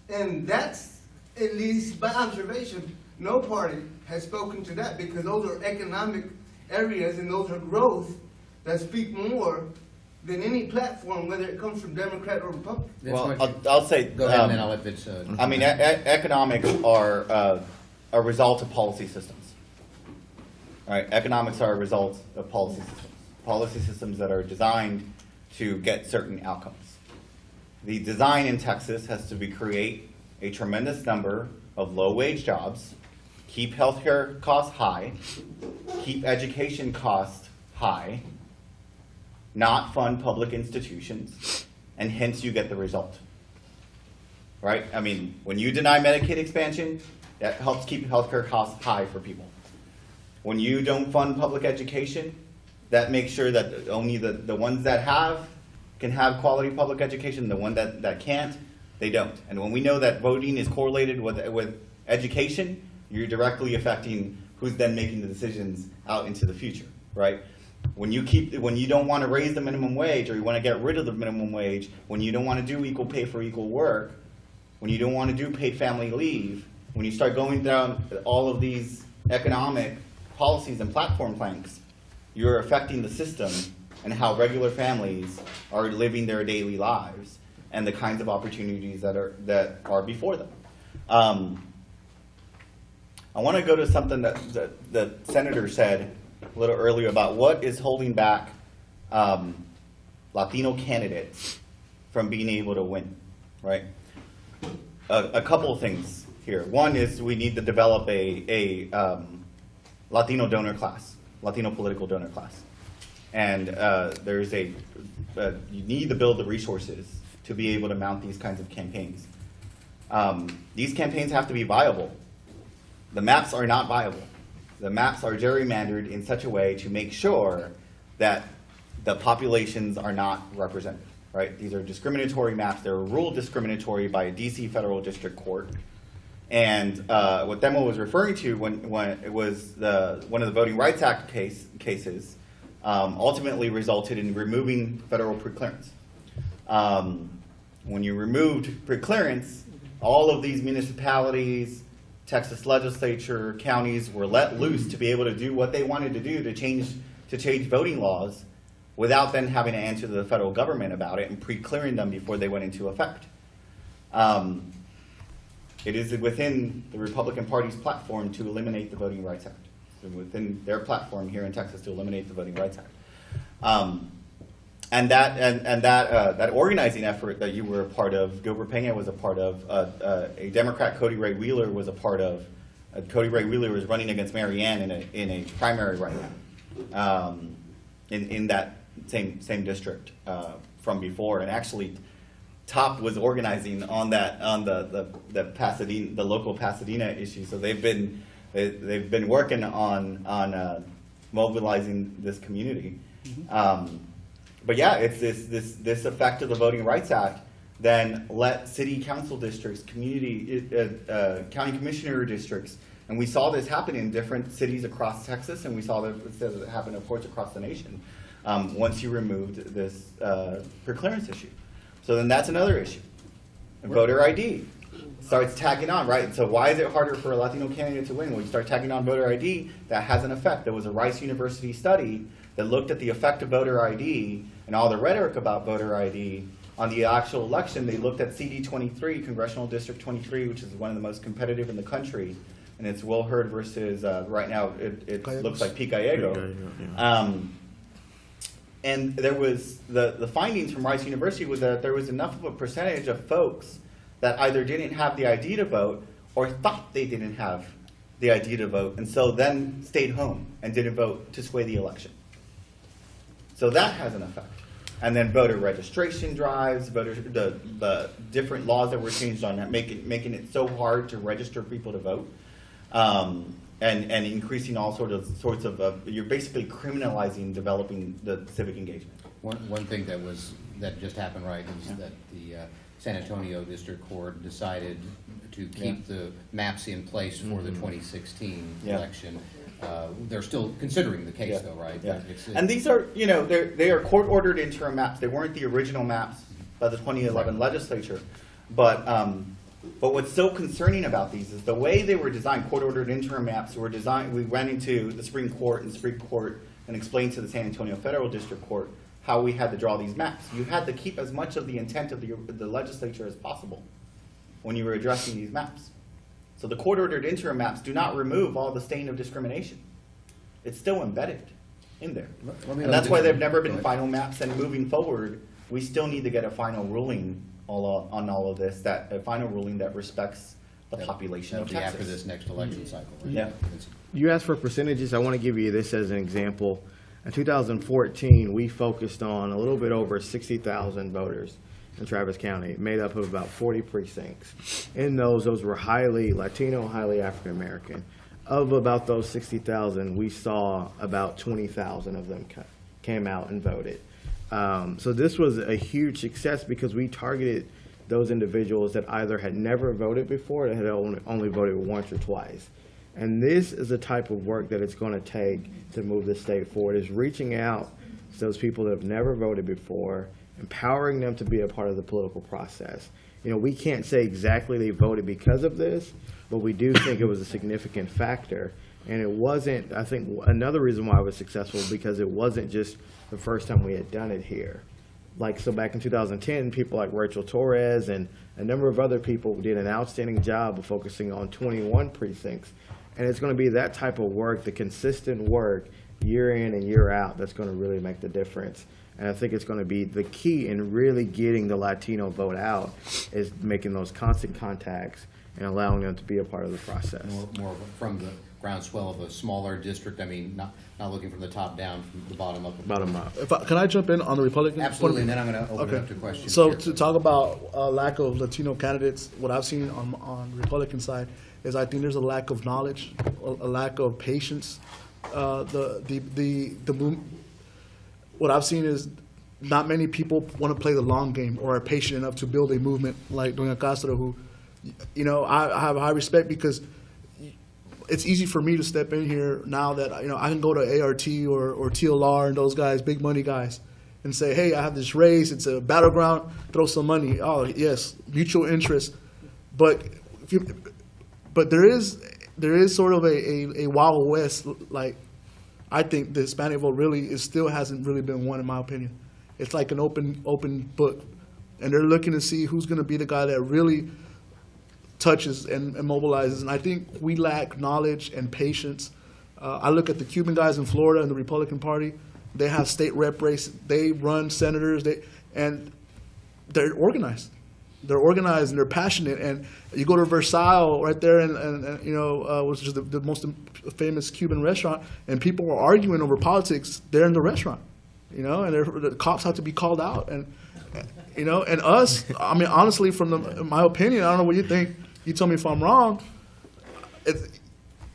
And that's, at least by observation, no party has spoken to that, because those are economic areas and those are growth that speak more than any platform, whether it comes from Democrat or Republican. Vince, Well, why don't you- I'll say, Go ahead, and then I'll let Vince. I mean, economics are a result of policy systems. All right, economics are a result of policy systems that are designed to get certain outcomes. The design in Texas has to create a tremendous number of low-wage jobs, keep healthcare costs high, keep education costs high, not fund public institutions, and hence you get the result. right? I mean, when you deny Medicaid expansion, that helps keep healthcare costs high for people. When you don't fund public education, that makes sure that only the ones that have can have quality public education, the one that can't, they don't. And when we know that voting is correlated with education, you're directly affecting who's then making the decisions out into the future, right? When you don't want to raise the minimum wage, or you want to get rid of the minimum wage, when you don't want to do equal pay for equal work, when you don't want to do paid family leave, when you start going down all of these economic policies and platform planks, you're affecting the system and how regular families are living their daily lives and the kinds of opportunities that are before them. I want to go to something that the senator said a little earlier about what is holding back Latino candidates from being able to win, right? A couple of things here. One is we need to develop a Latino donor class, Latino political donor class. And there's you need to build the resources to be able to mount these kinds of campaigns. These campaigns have to be viable. The maps are not viable. The maps are gerrymandered in such a way to make sure that the populations are not represented, right? These are discriminatory maps. They're ruled discriminatory by a DC federal district court. And what Demo was referring to when it was one of the Voting Rights Act cases ultimately resulted in removing federal preclearance. When you removed preclearance, all of these municipalities, Texas legislature, counties were let loose to be able to do what they wanted to do to change voting laws without then having to answer to the federal government about it and pre-clearing them before they went into effect. It is within the Republican Party's platform to eliminate the Voting Rights Act. It's within their platform here in Texas to eliminate the Voting Rights Act. And that organizing effort that you were a part of, Gilbert Pena was a part of, a Democrat, Cody Ray Wheeler, was a part of. Cody Ray Wheeler is running against Mary Ann in a primary right now, in that same district from before. And actually, Top was organizing on the Pasadena, the local Pasadena issue. So they've been working on mobilizing this community. But yeah, it's this effect of the Voting Rights Act. Then let city council districts, county commissioner districts, and we saw this happen in different cities across Texas, and we saw that happen, of course, across the nation. Once you removed this preclearance issue, so then that's another issue. And voter ID starts tagging on, right? So why is it harder for a Latino candidate to win? When you start tagging on voter ID, that has an effect. There was a Rice University study that looked at the effect of voter ID and all the rhetoric about voter ID on the actual election. They looked at CD 23, Congressional District 23, which is one of the most competitive in the country. And it's Will Hurd versus, right now, it looks like Picayego. And there was, the findings from Rice University was that there was enough of a percentage of folks that either didn't have the ID to vote or thought they didn't have the ID to vote, and so then stayed home and didn't vote to sway the election. So that has an effect. And then voter registration drives, the different laws that were changed on that, making it so hard to register people to vote, and increasing all sorts of you're basically criminalizing developing the civic engagement. One thing that just happened, right, is that the San Antonio District Court decided to keep the maps in place for the 2016 election. They're still considering the case, though, right? Yeah. And these are, they are court-ordered interim maps. They weren't the original maps by the 2011 legislature. But what's so concerning about these is the way they were designed. Court-ordered interim maps were designed. We went into the Supreme Court and explained to the San Antonio Federal District Court how we had to draw these maps. You had to keep as much of the intent of the legislature as possible when you were addressing these maps. So the court-ordered interim maps do not remove all the stain of discrimination. It's still embedded in there. And that's why they've never been final maps, and moving forward, we still need to get a final ruling on all of this, a final ruling that respects the population of Texas. After this next election cycle, right? Yeah. You asked for percentages. I want to give you this as an example. In 2014, we focused on a little bit over 60,000 voters in Travis County, made up of about 40 precincts. In those were highly Latino, highly African American. Of about those 60,000, we saw about 20,000 of them came out and voted. So this was a huge success because we targeted those individuals that either had never voted before or had only voted once or twice. And this is the type of work that it's going to take to move the state forward, is reaching out to those people that have never voted before, empowering them to be a part of the political process. You know, we can't say exactly they voted because of this, but we do think it was a significant factor. And it wasn't, I think another reason why it was successful, because it wasn't just the first time we had done it here. Like, so back in 2010, people like Rachel Torres and a number of other people did an outstanding job of focusing on 21 precincts. And it's going to be that type of work, the consistent work, year in and year out, that's going to really make the difference. And I think it's going to be the key in really getting the Latino vote out, is making those constant contacts and allowing them to be a part of the process. More from the groundswell of a smaller district. I mean, not looking from the top down, from the bottom up. Bottom up. Can I jump in on the Republican? Absolutely, and then I'm going to open it up to questions. So here. to talk about lack of Latino candidates, what I've seen on the Republican side is I think there's a lack of knowledge, a lack of patience. What I've seen is not many people want to play the long game or are patient enough to build a movement like Doña Castro, who, you know, I have high respect, because it's easy for me to step in here now that, you know, I can go to ART or TLR and those guys, big money guys, and say, hey, I have this race, it's a battleground, throw some money. Oh, yes, mutual interest. But there is sort of a Wild West. Like, I think the Hispanic vote really still hasn't really been won, in my opinion. It's like an open book, and they're looking to see who's going to be the guy that really touches and mobilizes. And I think we lack knowledge and patience. I look at the Cuban guys in Florida and the Republican Party. They have state rep race. They run senators. And they're organized. They're organized and they're passionate. And you go to Versailles right there, and you know, which is the most famous Cuban restaurant, and people are arguing over politics there in the restaurant. You know, and the cops have to be called out. And you know, and us, I mean, honestly, from my opinion, I don't know what you think. You tell me if I'm wrong.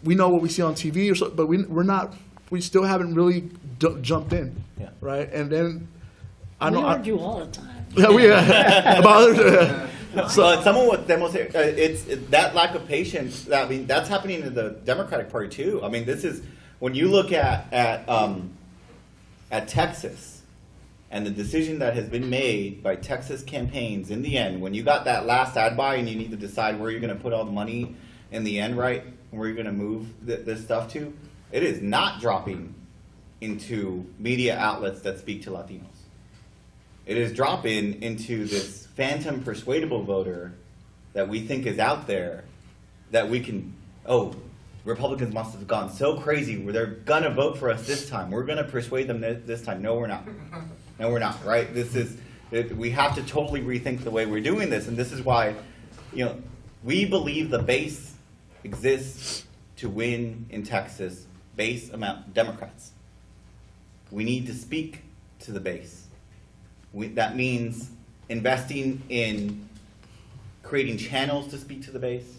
We know what we see on TV, or so, but we still haven't really jumped in, Yeah. right? And then We argue all the time. Yeah, we about others. So someone with demonstrate it's that lack of patience. I mean, that's happening in the Democratic Party too. I mean, this is when you look at Texas and the decision that has been made by Texas campaigns. In the end, when you got that last ad buy and you need to decide where you're going to put all the money in the end, right, and where you're going to move this stuff to, it is not dropping into media outlets that speak to Latinos. It is dropping into this phantom persuadable voter that we think is out there, that we can, Republicans must have gone so crazy where they're going to vote for us this time. We're going to persuade them this time. No, we're not. No, we're not, right? We have to totally rethink the way we're doing this. And this is why, you know, we believe the base exists to win in Texas, base amount Democrats. We need to speak to the base. That means investing in creating channels to speak to the base.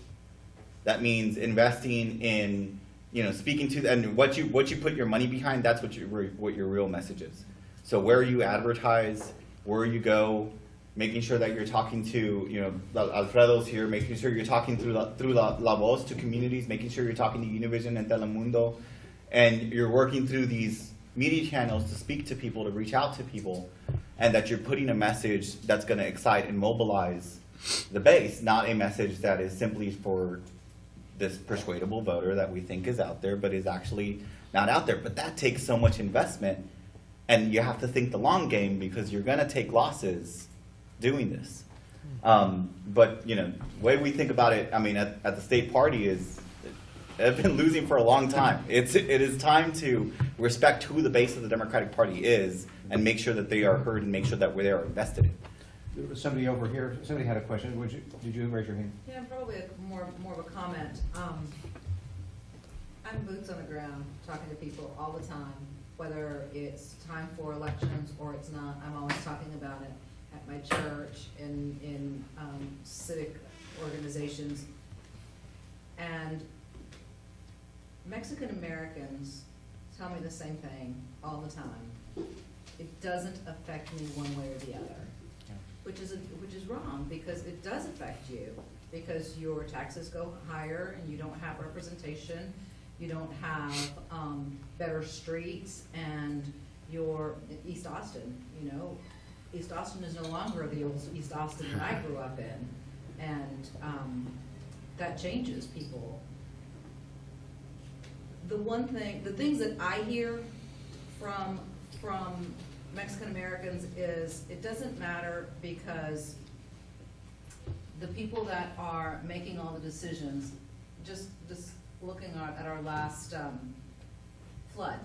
That means investing in, you know, speaking to, and what you put your money behind, that's what your real message is. So where you advertise, where you go, making sure that you're talking to, you know, Alfredo's here, making sure you're talking through La Voz to communities, making sure you're talking to Univision and Telemundo, and you're working through these media channels to speak to people, to reach out to people, and that you're putting a message that's going to excite and mobilize the base, not a message that is simply for this persuadable voter that we think is out there, but is actually not out there. But that takes so much investment, and you have to think the long game because you're going to take losses doing this. But, you know, the way we think about it, I mean, at the state party is, they've been losing for a long time. It is time to respect who the base of the Democratic Party is and make sure that they are heard and make sure that they are invested in. There was somebody over here. Somebody had a question. Did you raise your hand? Yeah, probably more of a comment. I'm boots on the ground, talking to people all the time, whether it's time for elections or it's not. I'm always talking about it. at my church, in civic organizations. And Mexican Americans tell me the same thing all the time. It doesn't affect me one way or the other, which is wrong, because it does affect you, because your taxes go higher and you don't have representation, you don't have better streets, and your East Austin, you know, East Austin is no longer the old East Austin that I grew up in, and that changes people. The things that I hear from Mexican Americans is, it doesn't matter, because the people that are making all the decisions, just looking at our last flood,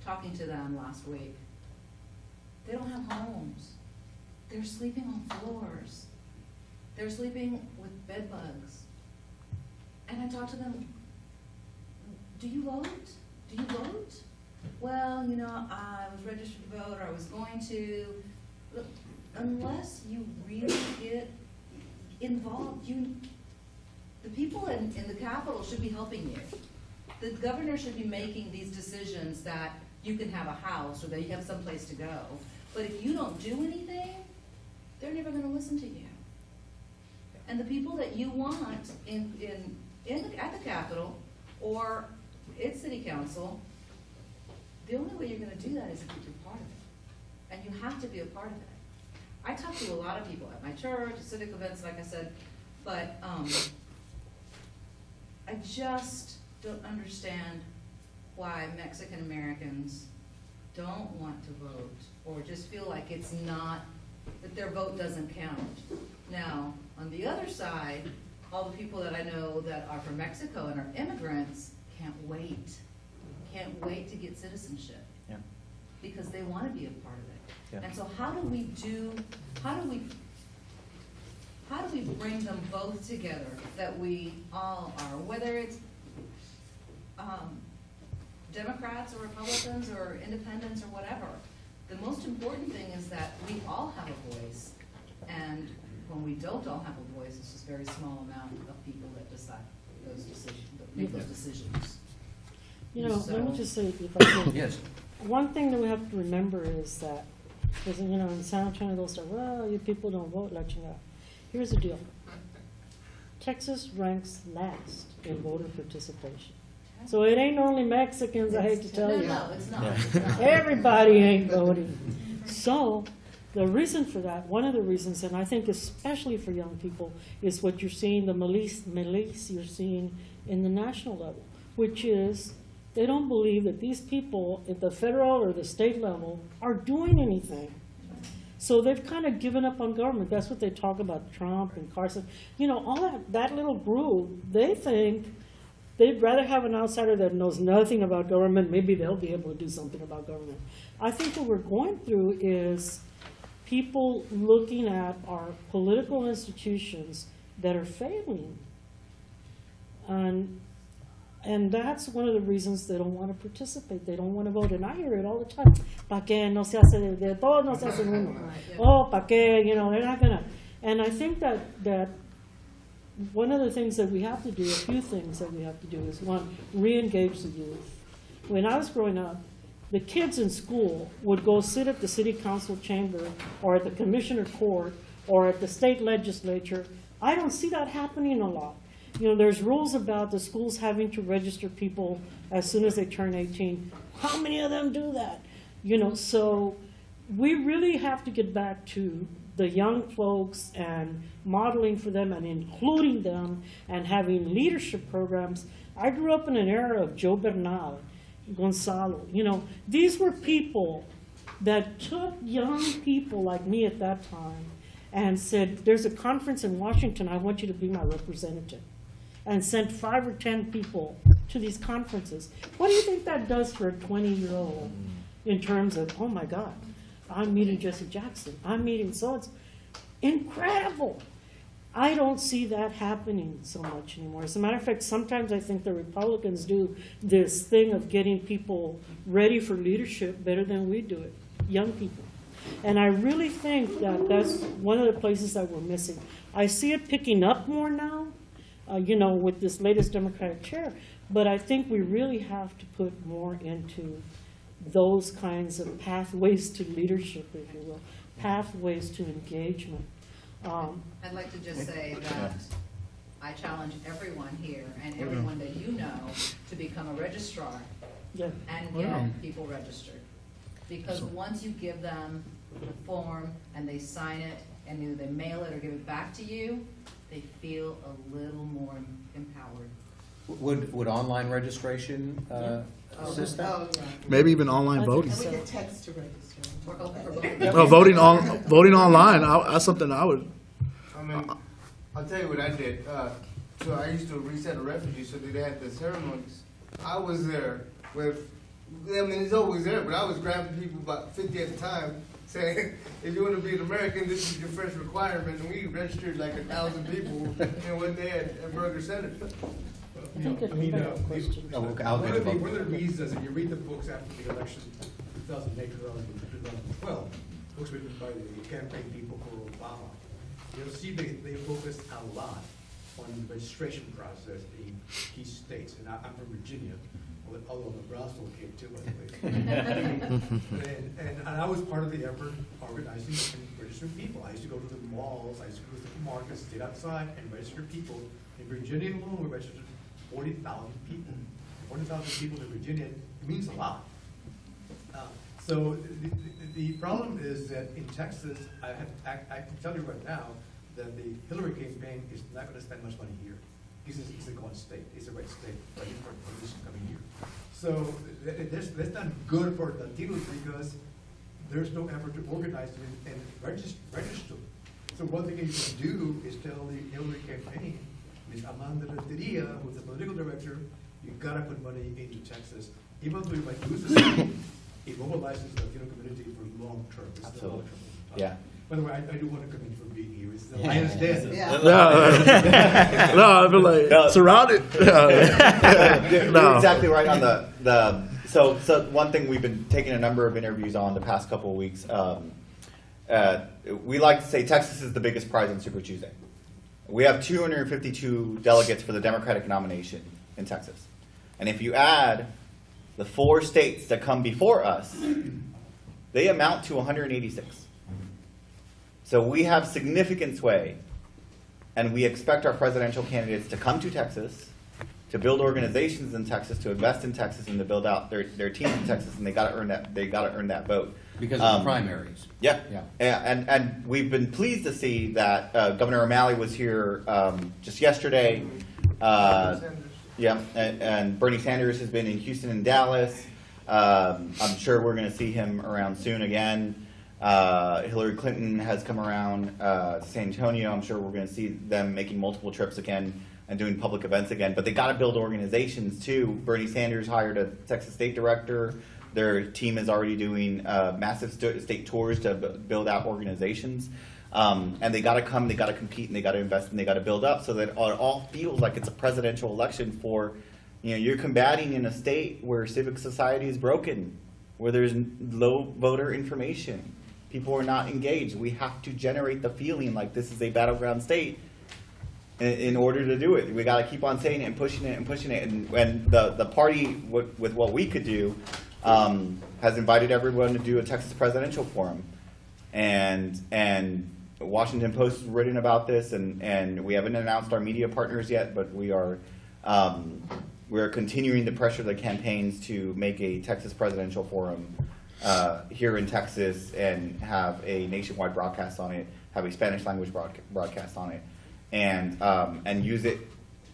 talking to them last week, they don't have homes. They're sleeping on floors. They're sleeping with bed bugs. And I talked to them, do you vote? Do you vote? Well, you know, I was registered to vote, or I was going to. Look, unless you really get involved, the people in the Capitol should be helping you. The governor should be making these decisions that you can have a house or that you have someplace to go. But if you don't do anything, they're never going to listen to you. And the people that you want at the Capitol or its city council, the only way you're going to do that is if you're part of it. And you have to be a part of it. I talk to a lot of people at my church, civic events, like I said, but I just don't understand why Mexican Americans don't want to vote, or just feel like it's not, that their vote doesn't count. Now, on the other side, all the people that I know that are from Mexico and are immigrants can't wait to get citizenship. Yeah. Because they want to be a part of it. Yeah. And so how do we bring them both together, that we all are, whether it's Democrats or Republicans or independents or whatever. The most important thing is that we all have a voice, and when we don't all have a voice, it's just a very small amount of people that decide those decisions, that make those decisions. You know, let So- me just say, if I can. Yes. One thing that we have to remember is that, because, you know, in San Antonio, they'll say, well, you people don't vote, let you know. Here's the deal. Texas ranks last in voter participation. So it ain't only Mexicans, I hate to tell you. No, it's not. Yeah. It's not. Everybody ain't voting. So the reason for that, one of the reasons, and I think especially for young people, is what you're seeing, the malaise you're seeing in the national level, which is they don't believe that these people at the federal or the state level are doing anything. So they've kind of given up on government. That's what they talk about, Trump and Carson. You know, all that little group, they think they'd rather have an outsider that knows nothing about government. Maybe they'll be able to do something about government. I think what we're going through is people looking at our political institutions that are failing. And that's one of the reasons they don't want to participate. They don't want to vote. And I hear it all the time. ¿Pa qué? No se hace de todo, no se hace uno. Oh, ¿pa qué? You know, they're not going to. And I think that one of the things that we have to do, a few things that we have to do is, one, re-engage the youth. When I was growing up, the kids in school would go sit at the city council chamber or at the commissioner court or at the state legislature. I don't see that happening a lot. You know, there's rules about the schools having to register people as soon as they turn 18. How many of them do that? You know, so we really have to get back to the young folks and modeling for them and including them and having leadership programs. I grew up in an era of Joe Bernal, Gonzalo. You know, these were people that took young people like me at that time and said, there's a conference in Washington, I want you to be my representative. And sent 5 or 10 people to these conferences. What do you think that does for a 20-year-old in terms of, oh my God, I'm meeting Jesse Jackson, I'm meeting so-and-so. Incredible. I don't see that happening so much anymore. As a matter of fact, sometimes I think the Republicans do this thing of getting people ready for leadership better than we do it, young people. And I really think that that's one of the places that we're missing. I see it picking up more now, with this latest Democratic chair, but I think we really have to put more into those kinds of pathways to leadership, if you will, pathways to engagement. I'd like to just say that I challenge everyone here and everyone that you know to become a registrar Yeah. and get people registered. Because once you give them the form and they sign it and either they mail it or give it back to you, they feel a little more empowered. Would online registration assist that? Maybe even online voting. And we get text to register. We're hoping for voting. No, voting online. That's something I would. I mean, I'll tell you what I did. So I used to reset a refugee, so they had the ceremonies. I was there with, I mean, it's always there, but I was grabbing people about 50 at a time, saying, if you want to be an American, this is your first requirement. And we registered like 1,000 people in one day at Burger Center. You know, I mean, Oh, okay, I'll one get of the it. one of the reasons, if you read the books after the election, 2008, 2012, books written by the campaign people for Obama, you'll see they focused a lot on the registration process in key states. And I'm from Virginia, although I'm a Brownsville kid too, by the way. And I was part of the effort organizing and registering people. I used to go to the malls, I used to go to the markets, sit outside and register people. In Virginia alone, we registered 40,000 people. 40,000 people in Virginia, it means a lot. So the problem is that in Texas, I can tell you right now that the Hillary campaign is not going to spend much money here. It's a gone state. It's a red state right in front of this coming year. So that's not good for Latinos because there's no effort to organize them and register. So one thing you can do is tell the Hillary campaign, Ms. Amanda Renteria, who's the political director, you've got to put money into Texas. Even though you might lose the state, it mobilizes the Latino community for long term. It's the long term. Yeah. By the way, I do want to commend you for being here. I understand. No, I feel like No. surrounded. You're exactly right on the so one thing we've been taking a number of interviews on the past couple of weeks. We like to say Texas is the biggest prize in Super Tuesday. We have 252 delegates for the Democratic nomination in Texas. And if you add the 4 states that come before us, they amount to 186. So we have significant sway, and we expect our presidential candidates to come to Texas, to build organizations in Texas, to invest in Texas, and to build out their teams in Texas, and they got to earn that. They got to earn that vote Because of the primaries. Yeah, Yeah. and we've been pleased to see that Governor O'Malley was here just yesterday. Yeah, and Bernie Sanders has been in Houston and Dallas. I'm sure we're going to see him around soon again. Hillary Clinton has come around to San Antonio. I'm sure we're going to see them making multiple trips again and doing public events again. But they got to build organizations too. Bernie Sanders hired a Texas state director. Their team is already doing massive state tours to build out organizations. And they got to come, they got to compete, and they got to invest, and they got to build up so that it all feels like it's a presidential election for, you're combating in a state where civic society is broken, where there's low voter information. People are not engaged. We have to generate the feeling like this is a battleground state in order to do it. We got to keep on saying it and pushing it and pushing it. And when the party, with what we could do, has invited everyone to do a Texas presidential forum. And Washington Post has written about this, and we haven't announced our media partners yet, but we're continuing to pressure the campaigns to make a Texas presidential forum here in Texas and have a nationwide broadcast on it, have a Spanish language broadcast on it, and use it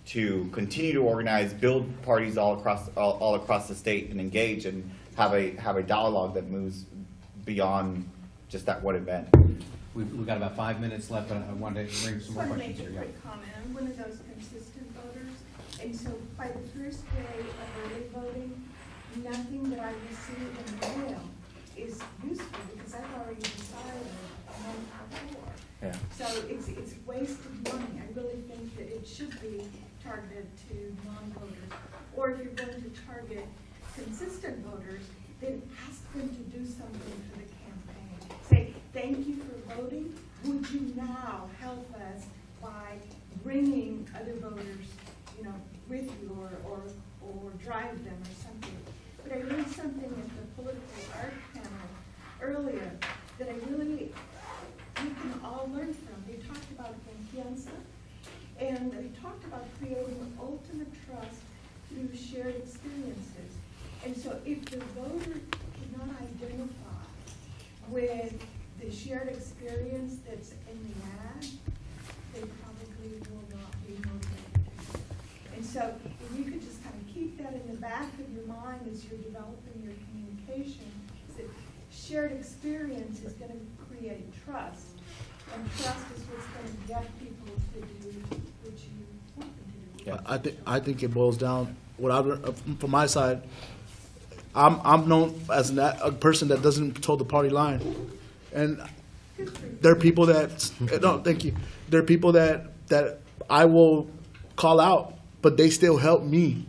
to continue to organize, build parties all across the state, and engage and have a dialogue that moves beyond just that one event. We've got about 5 minutes left, but I wanted to bring some more I just want to questions make here. a Yeah. quick comment. I'm one of those consistent voters, and so by the first day of early voting, nothing that I receive in the mail is useful because I've already decided a month before. Yeah. So it's wasted money. I really think that it should be targeted to non-voters. Or if you're going to target consistent voters, then ask them to do something for the campaign. Say, thank you for voting. Would you now help us by bringing other voters, you know, with you or drive them or something? But I learned something at the political art panel earlier that I really, we can all learn from. They talked about confianza, and they talked about creating ultimate trust through shared experiences. And so if the voter cannot identify with the shared experience that's in the ad, they probably will not be motivated. And so if you could just kind of keep that in the back of your mind as you're developing your communication, is that shared experience is going to create trust. And trust is what's going to get people to do what you want them to do. I think it boils down, what I've learned from my side, I'm known as a person that doesn't toe the party line. And there are people that, no, thank you. There are people that I will call out, but they still help me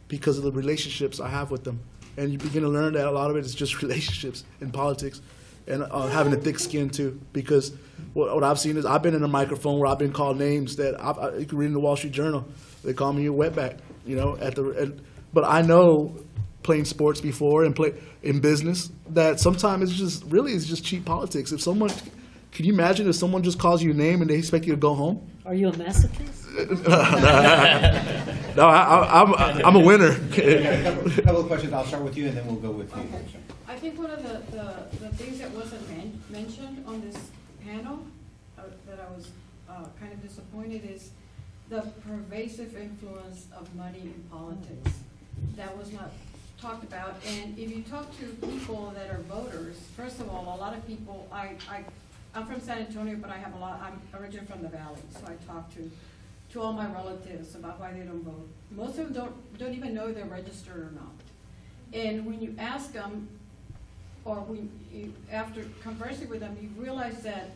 because of the relationships I have with them. And you begin to learn that a lot of it is just relationships in politics, and having a thick skin too. Because what I've seen is I've been in a microphone where I've been called names that you can read in the Wall Street Journal. They call me a wetback, you know. But I know, playing sports before and play in business, that sometimes it's just cheap politics. If someone, can you imagine if someone just calls you a name and they expect you to go home? Are you a masochist? No, I'm a winner. A couple of questions. I'll start with you, and then we'll go with you. I think one of the things that wasn't mentioned on this panel that I was kind of disappointed is the pervasive influence of money in politics. That was not talked about. And if you talk to people that are voters, first of all, a lot of people, I'm from San Antonio, but I'm originally from the Valley, so I talk to all my relatives about why they don't vote. Most of them don't even know if they're registered or not. And when you ask them, or after conversing with them, you realize that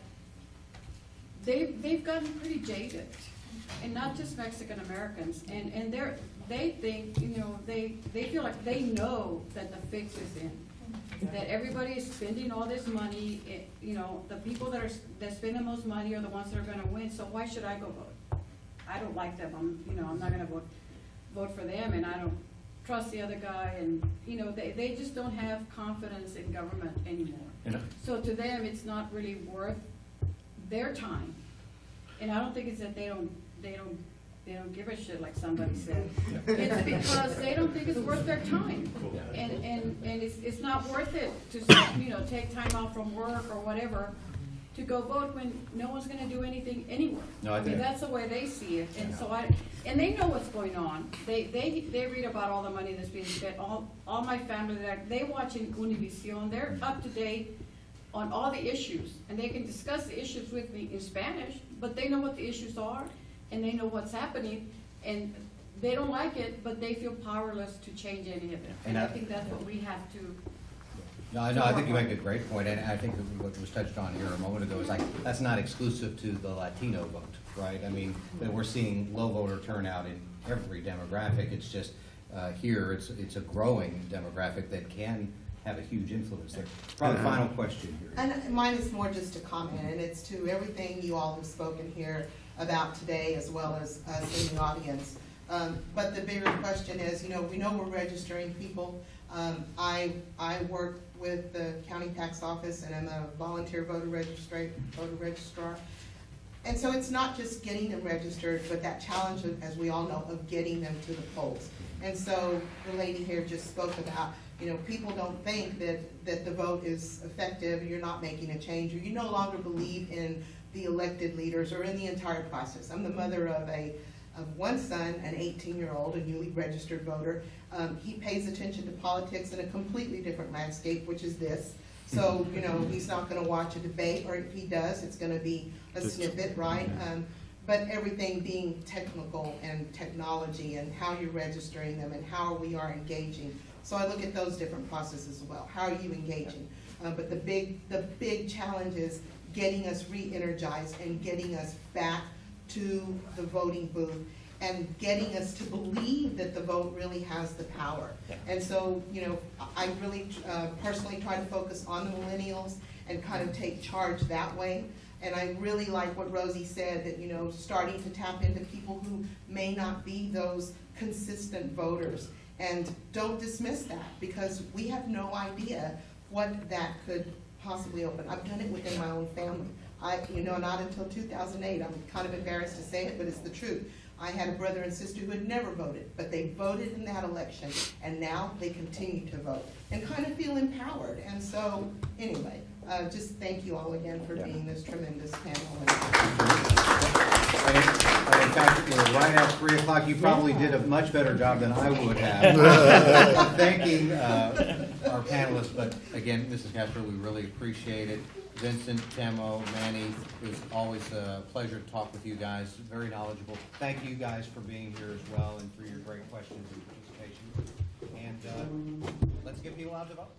they've gotten pretty jaded, and not just Mexican Americans. And they think, you know, they feel like they know that the fix is in. That everybody is spending all this money, you know, the people that spend the most money are the ones that are gonna win, so why should I go vote? I don't like them, I'm not gonna vote for them, and I don't trust the other guy, and, you know, they just don't have confidence in government anymore. So to them, it's not really worth their time. And I don't think it's that they don't give a shit, like somebody said. It's because they don't think it's worth their time. And it's not worth it to, you know, take time off from work or whatever to go vote when no one's gonna do anything anywhere. No, I mean, that's the way they see it. And so and they know what's going on. They read about all the money that's being spent. All my family, they watch in Univision. They're up to date on all the issues, and they can discuss the issues with me in Spanish, but they know what the issues are, and they know what's happening, and they don't like it, but they feel powerless to change any of it. And I think that's what we have to. No, I think you make a great point, and I think what was touched on here a moment ago is like, that's not exclusive to the Latino vote, right? I mean, that we're seeing low voter turnout in every demographic. It's just, here, it's a growing demographic that can have a huge influence there. Probably final question here. And mine is more just a comment, and it's to everything you all have spoken here about today, as well as us in the audience. But the bigger question is, you know, we know we're registering people. I work with the county tax office, and I'm a volunteer voter registrar. And so it's not just getting them registered, but that challenge, as we all know, of getting them to the polls. And so the lady here just spoke about, you know, people don't think that the vote is effective, you're not making a change, or you no longer believe in the elected leaders or in the entire process. I'm the mother of one son, an 18-year-old, a newly registered voter. He pays attention to politics in a completely different landscape, which is this. So, you know, he's not gonna watch a debate, or if he does, it's gonna be a snippet, right? But everything being technical and technology and how you're registering them and how we are engaging. So I look at those different processes as well. How are you engaging? But the big challenge is getting us re-energized and getting us back to the voting booth and getting us to believe that the vote really has the power. And so, you know, I really personally try to focus on the millennials and kind of take charge that way. And I really like what Rosie said, that, you know, starting to tap into people who may not be those consistent voters. And don't dismiss that, because we have no idea what that could possibly open. I've done it within my own family. Not until 2008, I'm kind of embarrassed to say it, but it's the truth. I had a brother and sister who had never voted, but they voted in that election, and now they continue to vote and kind of feel empowered. And so, anyway, just thank you all again for being this tremendous panel. And in fact, right at 3 o'clock, you probably did a much better job than I would have thanking our panelists. But again, Mrs. Castro, we really appreciate it. Vincent, Temo, Manny, it was always a pleasure to talk with you guys. Very knowledgeable. Thank you guys for being here as well and for your great questions and participation. And let's get people out to vote.